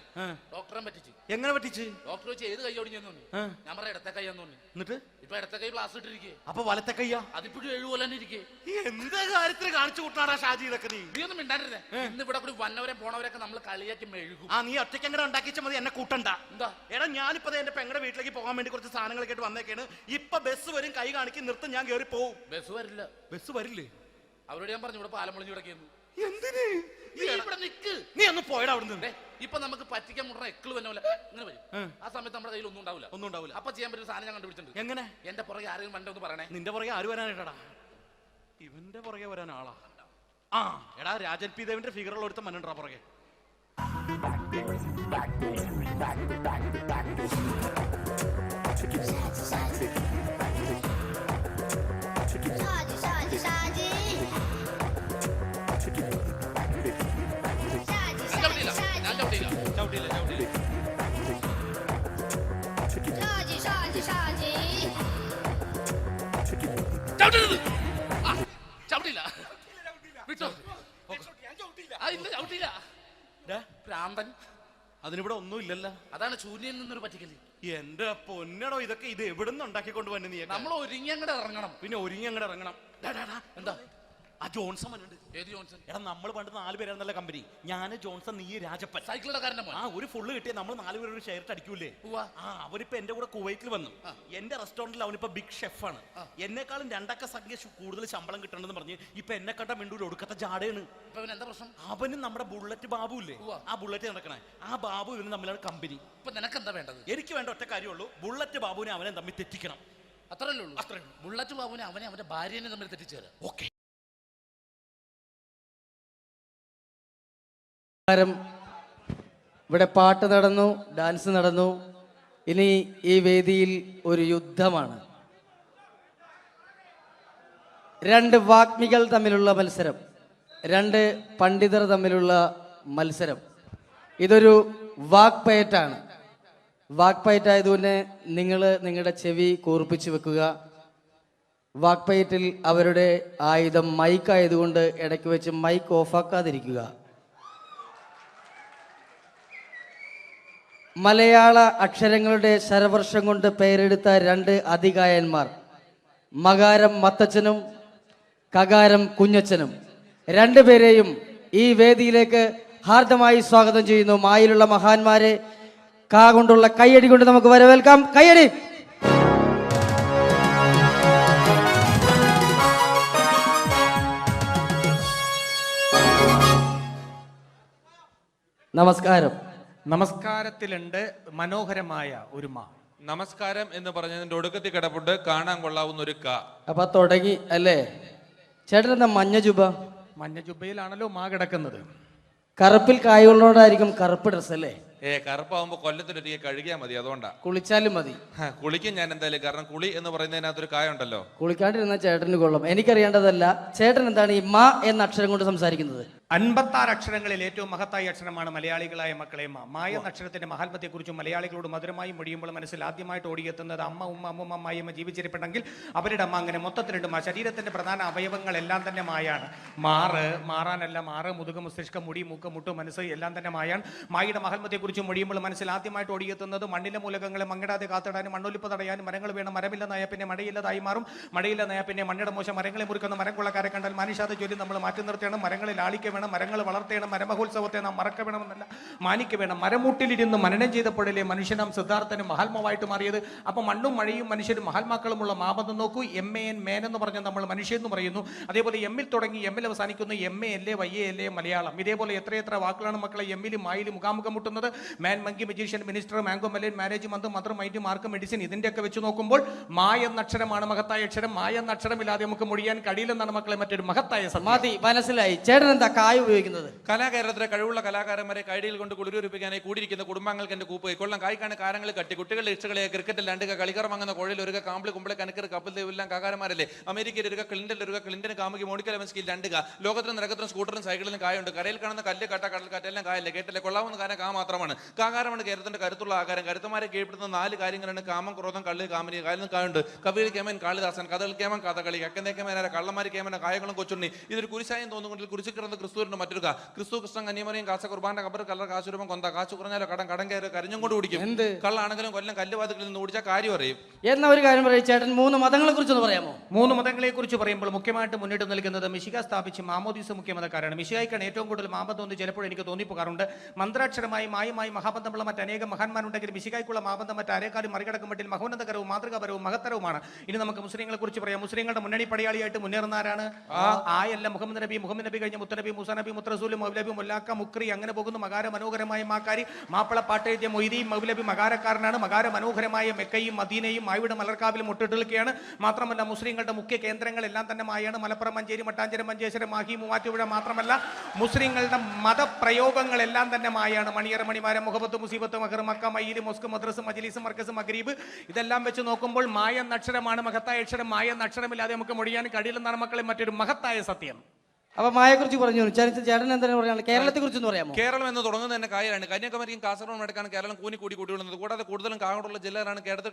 C: ഡോക്ടറെ പറ്റിച്ചു.
I: എങ്ങനെ പറ്റിച്ച്?
C: ഡോക്ടർ വെച്ച് ഏത് കൈ ഒടിഞ്ഞെന്ന് പറഞ്ഞു. ഞാൻ പറഞ്ഞ ഇടത്തെ കൈയാന്ന് പറഞ്ഞു.
I: എന്നിട്ട്
C: ഇപ്പൊ ഇടത്തെ കൈ പ്ലാസ്റ്റർ ഇട്ടിരിക്കേ.
I: അപ്പൊ വലത്തെ കൈയാ?
C: അതിപ്പോഴും 7 പോലെ തന്നെ ഇരിക്കേ.
I: എന്ത് കാര്യത്തിന് കാണിച്ചു കൂട്ടാടാ ഷാജി ഇതൊക്കെ? നീ
C: ഒന്നും മിണ്ടാണ്ടിരുന്നേ. ഇന്ന് ഇവിടെ കൂടി വന്നവരെ പോണവരൊക്കെ നമ്മൾ കളിയാക്കി മെഴുകും.
I: നീ ഒറ്റയ്ക്ക് അങ്ങനെ ഉണ്ടാക്കിച്ച മതി, എന്നെ കൂട്ടണ്ട.
C: എന്താ?
I: എടാ, ഞാനിപ്പോ എന്റെ പെങ്ങളുടെ വീട്ടിലേക്ക് പോകാൻ വേണ്ടി കുറച്ച് സാധനങ്ങളൊക്കെ ആയിട്ട് വന്നേക്കാണ്. ഇപ്പൊ ബസ് വരും, കൈ കാണിക്കും, നിർത്തും, ഞാൻ കയറി പോവും.
C: ബസ് വരില്ല.
I: ബസ് വരില്ലേ?
C: അവരോട് ഞാൻ പറഞ്ഞു ഇവിടെ പാലം പൊളിഞ്ഞു കിടക്കുന്നു.
I: എന്തിന്?
C: ഇവിടെ നിക്ക്.
I: നീ ഒന്ന് പോയടാ അവിടുന്ന്.
C: ഇപ്പൊ നമുക്ക് പറ്റിക്കാൻ മുട്ട എക്കള് വന്ന പോലെ ഇങ്ങനെ വരും. ആ സമയത്ത് നമ്മുടെ കയ്യിൽ ഒന്നും ഉണ്ടാവില്ല. അപ്പൊ ചെയ്യാൻ പറ്റുന്ന സാധനം ഞാൻ കണ്ടുപിടിച്ചിട്ടുണ്ട്.
I: എങ്ങനെ?
C: എന്റെ പുറകെ ആരെങ്കിലും വണ്ടി ഒന്ന് പറയണേ.
I: നിന്റെ പുറകെ ആര് വരാനായിട്ടാ? ഇവന്റെ പുറകെ വരാൻ ആളാ? എടാ, രാജൻ പി ദേവിന്റെ ഫിഗറുള്ള ഒരുത്തം മനുണ്ടാ പുറകെ. അതിനിവിടെ ഒന്നും ഇല്ലല്ലോ.
C: അതാണ് ശൂന്യയിൽ നിന്നൊരു പറ്റിക്കല്.
I: എന്റെ പൊന്നടോ, ഇതൊക്കെ ഇത് എവിടുന്ന് ഉണ്ടാക്കിക്കൊണ്ട് വന്നു നീ?
C: നമ്മൾ ഒരുങ്ങി അങ്ങോട്ട് ഇറങ്ങണം.
I: പിന്നെ ഒരുങ്ങി അങ്ങോട്ട് ഇറങ്ങണം. എന്താ? ആ ജോൺസൺ വന്നിട്ടുണ്ട്.
C: ഏത് ജോൺസൺ?
I: എടാ, നമ്മൾ പണ്ട് 4 പേരായിരുന്നല്ല കമ്പനി. ഞാൻ, ജോൺസൺ, നീ, രാജപ്പൻ.
C: സൈക്കിളുടെ കാരന്റെ മോൻ.
I: ഒരു ഫുള്ള് കിട്ടിയ നമ്മൾ 4 പേര് ഒരു ഷെയർ അടിക്കൂലേ? അവനിപ്പോ എന്റെ കൂടെ കുവൈറ്റിൽ വന്നു. എന്റെ റെസ്റ്റോറന്റിൽ അവനിപ്പോ ബിഗ് ഷെഫാണ്. എന്നെക്കാളും 2 അക്ക സംഖ്യ കൂടുതൽ ശമ്പളം കിട്ടണമെന്ന് പറഞ്ഞ് ഇപ്പൊ എന്നെ കണ്ട മിണ്ടൂര് ഒടുക്കത്തെ ജാടയാണ്.
C: എന്താ പ്രശ്നം?
I: അവനും നമ്മുടെ ബുള്ളറ്റ് ബാബു ഇല്ലേ, ആ ബുള്ളറ്റ് നടക്കണേ, ആ ബാബു ഇവനും തമ്മിലാണ് കമ്പനി.
C: ഇപ്പൊ നിനക്ക് എന്താ വേണ്ടത്?
I: എനിക്ക് വേണ്ട ഒറ്റ കാര്യമുള്ളൂ, ബുള്ളറ്റ് ബാബുവിനെ അവനെ തമ്മിൽ തെറ്റിക്കണം.
C: അത്രയല്ലേ ഉള്ളൂ? ബുള്ളറ്റ് ബാബുവിനെ അവന്റെ ഭാര്യനെ തമ്മിൽ തെറ്റിച്ചേരാം.
I: ഓക്കെ.
K: ഇവിടെ പാട്ട് നടന്നു, ഡാൻസ് നടന്നു. ഇനി ഈ വേദിയിൽ ഒരു യുദ്ധമാണ്. രണ്ട് വാഗ്മികൾ തമ്മിലുള്ള മത്സരം, രണ്ട് പണ്ഡിതർ തമ്മിലുള്ള മത്സരം. ഇതൊരു വാക്പയറ്റാണ്. വാക്പയറ്റായതുകൊണ്ട് നിങ്ങൾ നിങ്ങളുടെ ചെവി കൂർപ്പിച്ച് വെക്കുക. വാക്പയറ്റിൽ അവരുടെ ആയുധം മൈക്കായതുകൊണ്ട് ഇടയ്ക്ക് വെച്ച് മൈക്ക് ഓഫാക്കാതിരിക്കുക. മലയാള അക്ഷരങ്ങളുടെ ശരവർഷം കൊണ്ട് പേരെടുത്ത രണ്ട് അതികായന്മാർ, മകാരം മത്തച്ഛനും കകാരം കുഞ്ഞച്ഛനും, രണ്ടുപേരെയും ഈ വേദിയിലേക്ക് ഹാർദമായി സ്വാഗതം ചെയ്യുന്നു. മായിലുള്ള മഹാന്മാരെ കാ കൊണ്ടുള്ള കയ്യടി കൊണ്ട് നമുക്ക് വരവേൽക്കാം. കയ്യടി. നമസ്കാരം.
N: നമസ്കാരത്തിലുണ്ട് മനോഹരമായ ഒരു മാ.
O: നമസ്കാരം എന്ന് പറഞ്ഞതിന്റെ ഒടുക്കത്തിൽ കിടപ്പുണ്ട് കാണാൻ കൊള്ളാവുന്ന ഒരു ക.
K: അപ്പൊ തുടങ്ങി അല്ലേ? ചേട്ടൻ എന്താ മഞ്ഞ ജുബ?
N: മഞ്ഞ ജുബയിലാണല്ലോ മാ കിടക്കുന്നത്.
K: കറുപ്പിൽ കായുള്ളോടായിരിക്കും കറുപ്പ് ഡ്രസ് അല്ലേ?
O: കറുപ്പാവുമ്പോ കൊല്ലത്തിലൊരിക്കൽ കഴുകിയാൽ മതി, അതുകൊണ്ടാ.
K: കുളിച്ചാലും മതി.
O: കുളിക്കും ഞാൻ എന്തായാലും, കാരണം കുളി എന്ന് പറയുന്നതിനകത്തൊരു കായുണ്ടല്ലോ.
K: കുളിക്കാണ്ടിരുന്ന ചേട്ടന് കൊള്ളും. എനിക്കറിയേണ്ടതല്ല, ചേട്ടൻ എന്താണ് ഈ മാ എന്ന അക്ഷരം കൊണ്ട് സംസാരിക്കുന്നത്?
N: 56 അക്ഷരങ്ങളിൽ ഏറ്റവും മഹത്തായ അക്ഷരമാണ് മലയാളികളായ മക്കളെ മാ. മായ എന്ന അക്ഷരത്തിന്റെ മഹാത്മത്തെക്കുറിച്ചും മലയാളികളോട് മധുരമായി മൊഴിയുമ്പോൾ മനസ്സിൽ ആദ്യമായിട്ട് ഓടിയെത്തുന്നത് അമ്മ, ഉമ്മ, അമ്മുമ്മ, മായമ്മ ജീവിച്ചിരിപ്പുണ്ടെങ്കിൽ അവരുടെ അമ്മ. അങ്ങനെ മൊത്തത്തിലുണ്ട് മാ. ശരീരത്തിന്റെ പ്രധാന അവയവങ്ങളെല്ലാം തന്നെ മായാണ്. മാറാനല്ല, മാറ്, മുതുക, മസ്തിഷ്കം, മുടി, മൂക്ക്, മുട്ട്, മനസ്സ് എല്ലാം തന്നെ മായാണ്. മായയുടെ മഹാത്മത്തെക്കുറിച്ചും മൊഴിയുമ്പോൾ മനസ്സിൽ ആദ്യമായിട്ട് ഓടിയെത്തുന്നത് മണ്ണിലെ മൂലകങ്ങളെ മങ്ങിടാതെ കാത്തിടാനും മണ്ണൊലിപ്പ് തടയാനും മരങ്ങൾ വേണം. മരമില്ലെന്നായ പിന്നെ മഴയില്ലതായി മാറും, മഴയില്ലെന്നായ പിന്നെ മണ്ണിയുടെ മോശം. മരങ്ങളെ മുറിക്കുന്ന മരം കൊള്ളക്കാരെ കണ്ടാൽ മനുഷ്യാത ജോലി നമ്മൾ മാറ്റി നിർത്തണം. മരങ്ങളെ ലാളിക്ക വേണം, മരങ്ങൾ വളർത്തേണം. മരമഹോത്സവത്തെ നാം മറക്ക വേണമെന്നല്ല, മാനിക്ക വേണം. മരമൂട്ടിലിരുന്ന് മനനം ചെയ്തപ്പോഴല്ലേ മനുഷ്യനാം സിദ്ധാർത്ഥനും മഹാത്മാവായിട്ട് മാറിയത്. അപ്പൊ മണ്ണും മഴയും മനുഷ്യരും മഹാത്മാക്കളുമുള്ള മാപം നോക്കൂ. MAN മേൻ എന്ന് പറഞ്ഞാൽ നമ്മൾ മനുഷ്യൻ എന്ന് പറയുന്നു. അതേപോലെ എമ്മിൽ തുടങ്ങി എമ്മിൽ അവസാനിക്കുന്നു. MA അല്ലേ, YA അല്ലേ മലയാളം. ഇതേപോലെ എത്രയെത്ര വാക്കുകളാണ് മക്കളെ എമ്മിലും മായിലും മുഖാമുഖം മുട്ടുന്നത്. Man, monkey, magician, minister, mango, melon, marriage, മന്ത്രം, മന്ത്രം, മൈൻഡ്, മാർക്ക്, മെഡിസിൻ, ഇതിന്റെയൊക്കെ വെച്ച് നോക്കുമ്പോൾ മായ എന്ന അക്ഷരമാണ് മഹത്തായ അക്ഷരം. മായ എന്ന അക്ഷരമില്ലാതെ നമുക്ക് മൊഴിയാൻ കഴിയില്ലെന്നാണ് മക്കളെ മറ്റൊരു മഹത്തായ സമാധി.
K: മനസ്സിലായി. ചേട്ടൻ എന്താ കായ് ഉപയോഗിക്കുന്നത്?
O: കലാകാരത്തിലെ കഴിവുള്ള കലാകാരന്മാരെ കൈഡിയിൽ കൊണ്ട് കുളിരൂരിപ്പിക്കാനായി കൂടിയിരിക്കുന്ന കുടുംബാംഗങ്ങൾക്ക് എന്റെ കൂപ്പ് കൊള്ളം കായ്ക്കാണ് കാരങ്ങൾ കട്ടി കുട്ടികളുടെ ഇഷ്ടകളെ ക്രിക്കറ്റിൽ രണ്ട് കളിക്കർ വാങ്ങുന്ന കോഴിൽ ഒരു കാമ്പിൾ കുമ്പളെ കനക്കർ കപ്പിൽ എല്ലാം കാകാരന്മാരല്ലേ. അമേരിക്കയിൽ ഒരു ക്ലിന്റൻ കാമുകി മോണിക്ക ലെവൻസ്കിൽ രണ്ട് ലോകത്തിന് നിരക്കത്തിനും സ്കൂട്ടറും സൈക്കിളിലും കായുണ്ട്. കരയിൽ കാണുന്ന കല്ല്, കട്ട, കടൽക്കാറ്റ് എല്ലാം കായല്ലേ. കേട്ടല്ലേ? കൊള്ളാവുന്ന കാര്യം കാ മാത്രമാണ്. കാകാരമാണ് കേരളത്തിന്റെ കരുത്തുള്ള ആകാരം. കരുത്തമാരെ കീഴ്പ്പെടുത്തുന്ന 4 കാര്യങ്ങളാണ് കാമം, ക്രോധം, കള്ളി, കാമിനി. കായലിന് കായുണ്ട്. കവികൾ കേമൻ കാളിദാസൻ, കഥകൾ കേമൻ കഥകളി, അക്കന്തേ കേമനാര, കള്ളന്മാരി കേമന, കായകളും കൊച്ചുണ്ണി. ഇതൊരു കുരിശായം തോന്നുകൊണ്ടിൽ കുരിശു കിടന്ന് ക്രിസ്തുവിന്റെ മറ്റൊരു ക്രിസ്തു, കൃഷ്ണൻ, കന്യമറിയും, കാസ കുർബാന്റെ കബർ, കല്ലർ, കാശുരൂപം, കൊന്ത, കാശു കുറഞ്ഞാലോ കടം കയറി കരഞ്ഞും കൊണ്ട് കുടിക്കും. കള്ളാണെങ്കിലും കൊല്ലം കല്ലുവാതികളിൽ നിന്ന് ഓടിച്ചാൽ കാര്യം അറിയും.
K: എന്ന ഒരു കാര്യം പറയും ചേട്ടൻ. 3 മതങ്ങളെ കുറിച്ചൊന്ന് പറയാമോ?
N: 3 മതങ്ങളെ കുറിച്ച് പറയുമ്പോൾ മുഖ്യമായിട്ട് മുന്നിട്ട് നിൽക്കുന്നത് മിശിക സ്ഥാപിച്ച് മാമോദീസ മുഖ്യമതക്കാരാണ്. മിശികായിക്കാണ് ഏറ്റവും കൂടുതൽ മാപം തോന്നി ചിലപ്പോൾ എനിക്ക് തോന്നിപ്പോകാറുണ്ട്. മന്ത്രാക്ഷരമായി മായമായി മഹാബന്ധമുള്ള മറ്റനേകം മഹാന്മാരുണ്ടെങ്കിൽ മിശികായ്ക്കുള്ള മാബന്ധം മറ്റാരേക്കാളും മറികടക്കും മട്ടിൽ മഹോന്നതകരവും മാതൃകാപരവും മഹത്തരവുമാണ്. ഇനി നമുക്ക് മുസ്ലിങ്ങളെ കുറിച്ച് പറയാം. മുസ്ലിങ്ങളുടെ മുന്നണി പടയാളിയായിട്ട് മുന്നേറുന്നവരാണ് ആയല്ല മുഹമ്മദ് നബി, മുഹമ്മദ് നബി കഴിഞ്ഞ മുത്തനബി, മൂസ നബി, മുത്തറസൂൽ, മൗലബി, മുല്ലാക്ക, മുക്രി, അങ്ങനെ പോകുന്നു. മകാര മനോഹരമായ മാക്കാരി, മാപ്പിള പാട്ടെഴുതിയ മൊയ്തീൻ മൗലബി മകാരക്കാരനാണ്. മകാര മനോഹരമായ മെക്കയും മദീനയും മായുടെ മലർക്കാവിലും മുട്ടിട്ടിരിക്കുകയാണ്. മാത്രമല്ല മുസ്ലിങ്ങളുടെ മുഖ്യ കേന്ദ്രങ്ങളെല്ലാം തന്നെ മായാണ്. മലപ്പുറം, മഞ്ചേരി, മട്ടാഞ്ചേരി, മഞ്ചേശ്വരം, മാഹി, മൂവാറ്റുപുഴ. മാത്രമല്ല മുസ്ലിങ്ങളുടെ മതപ്രയോഗങ്ങളെല്ലാം തന്നെ മായാണ്. മണിയറ, മണിമാരം, മുഹബത്ത്, മുസീബത്ത്, മഹർ, മക്ക, മയ്യിൽ, മൊസ്ക്, മദ്രസ്, മജ്ലിസ്, മർക്കസ്, മഗ്രീബ്, ഇതെല്ലാം വെച്ച് നോക്കുമ്പോൾ മായ എന്ന അക്ഷരമാണ് മഹത്തായ അക്ഷരം. മായ എന്ന അക്ഷരമില്ലാതെ നമുക്ക് മൊഴിയാൻ കഴിയില്ലെന്നാണ് മക്കളെ മറ്റൊരു മഹത്തായ സത്യം.
K: അപ്പൊ മായയെ കുറിച്ച് പറഞ്ഞു. ചേട്ടൻ എന്താണ് പറയാനുള്ളത്? കേരളത്തെ കുറിച്ച് പറയാമോ?
O: കേരളം എന്ന് തുടങ്ങുന്നത് തന്നെ കായാണ്. കന്യാകുമാരിയും കാസർഗോഡ് നടക്കാണ് കേരളം കൂടി കൂടിയുള്ളത്. കൂടാതെ കൂടുതലും കാകോടുള്ള ജില്ലകളാണ് കേരളത്തിൽ.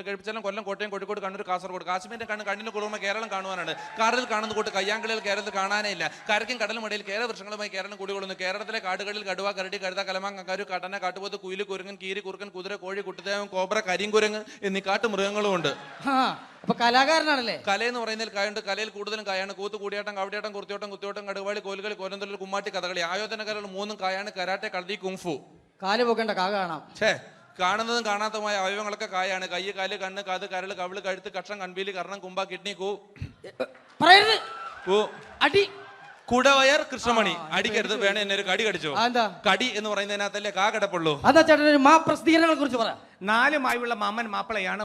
O: കഴിപ്പിച്ചാലും കൊല്ലം, കോട്ടയം, കോഴിക്കോട്, കണ്ണൂർ, കാസർഗോഡ്. കാശ്മീരിന്റെ കണ്ണിന് കുറുമ കേരളം കാണുവാനാണ്. കാറിൽ കാണുന്ന കൂട്ട് കയ്യാങ്കളിൽ കേരളത്തിൽ കാണാനേ ഇല്ല. കരയ്ക്കും കടലും ഇടയിൽ കേരള വൃക്ഷങ്ങളുമായി കേരളം കൂടികൊള്ളുന്നു. കേരളത്തിലെ കാടുകളിൽ കടുവ, കരടി, കഴുത, കലമാങ്ങ, കരു, കട്ടന, കാട്ടുപോത്ത്, കുയില്, കുരങ്ങൻ, കീരി, കുറുക്കൻ, കുതിര, കോഴി, കുട്ടിദേവൻ, കോബ്ര, കരിങ്കുരങ്ങ് എന്നീ കാട്ടുമൃഗങ്ങളും ഉണ്ട്.
K: അപ്പൊ കലാകാരനാണല്ലേ?
O: കലയെന്ന് പറയുന്നതിൽ കായുണ്ട്. കലയിൽ കൂടുതലും കായാണ്. കൂത്ത്, കൂടിയാട്ടം, കവടിയാട്ടം, കുർത്തിയോട്ടം, കുത്തിയോട്ടം, കടുവാളി, കോലുകളി, കോലന്തൊഴിൽ, കുമ്മാട്ടി, കഥകളി. ആയോധന കലകൾ 3 കായാണ്. കരാട്ടെ, കളരി, കുങ്ഫു.
K: കാല് പോകേണ്ട കാ കാണാം.
O: കാണുന്നതും കാണാത്തതുമായ അവയവങ്ങളൊക്കെ കായാണ്. കൈ, കാല്, കണ്ണ്, കാത്, കരള്, കവിള്, കഴുത്ത്, കക്ഷം, കൺപീലി, കർണം, കുമ്പ, കിഡ്നി, അടി, കുടവയർ, കൃഷ്ണമണി. അടിക്കരുത്, വേണേ എന്നെ ഒരു കടി കടിച്ചോ. കടി എന്ന് പറയുന്നതിനകത്തല്ലേ കാ കിടപ്പുള്ളൂ.
K: അതാ ചേട്ടൻ ഒരു മാ പ്രസിദ്ധീകരണങ്ങളെ കുറിച്ച് പറ.
N: 4 മായുള്ള മാമൻ മാപ്പിളയാണ്.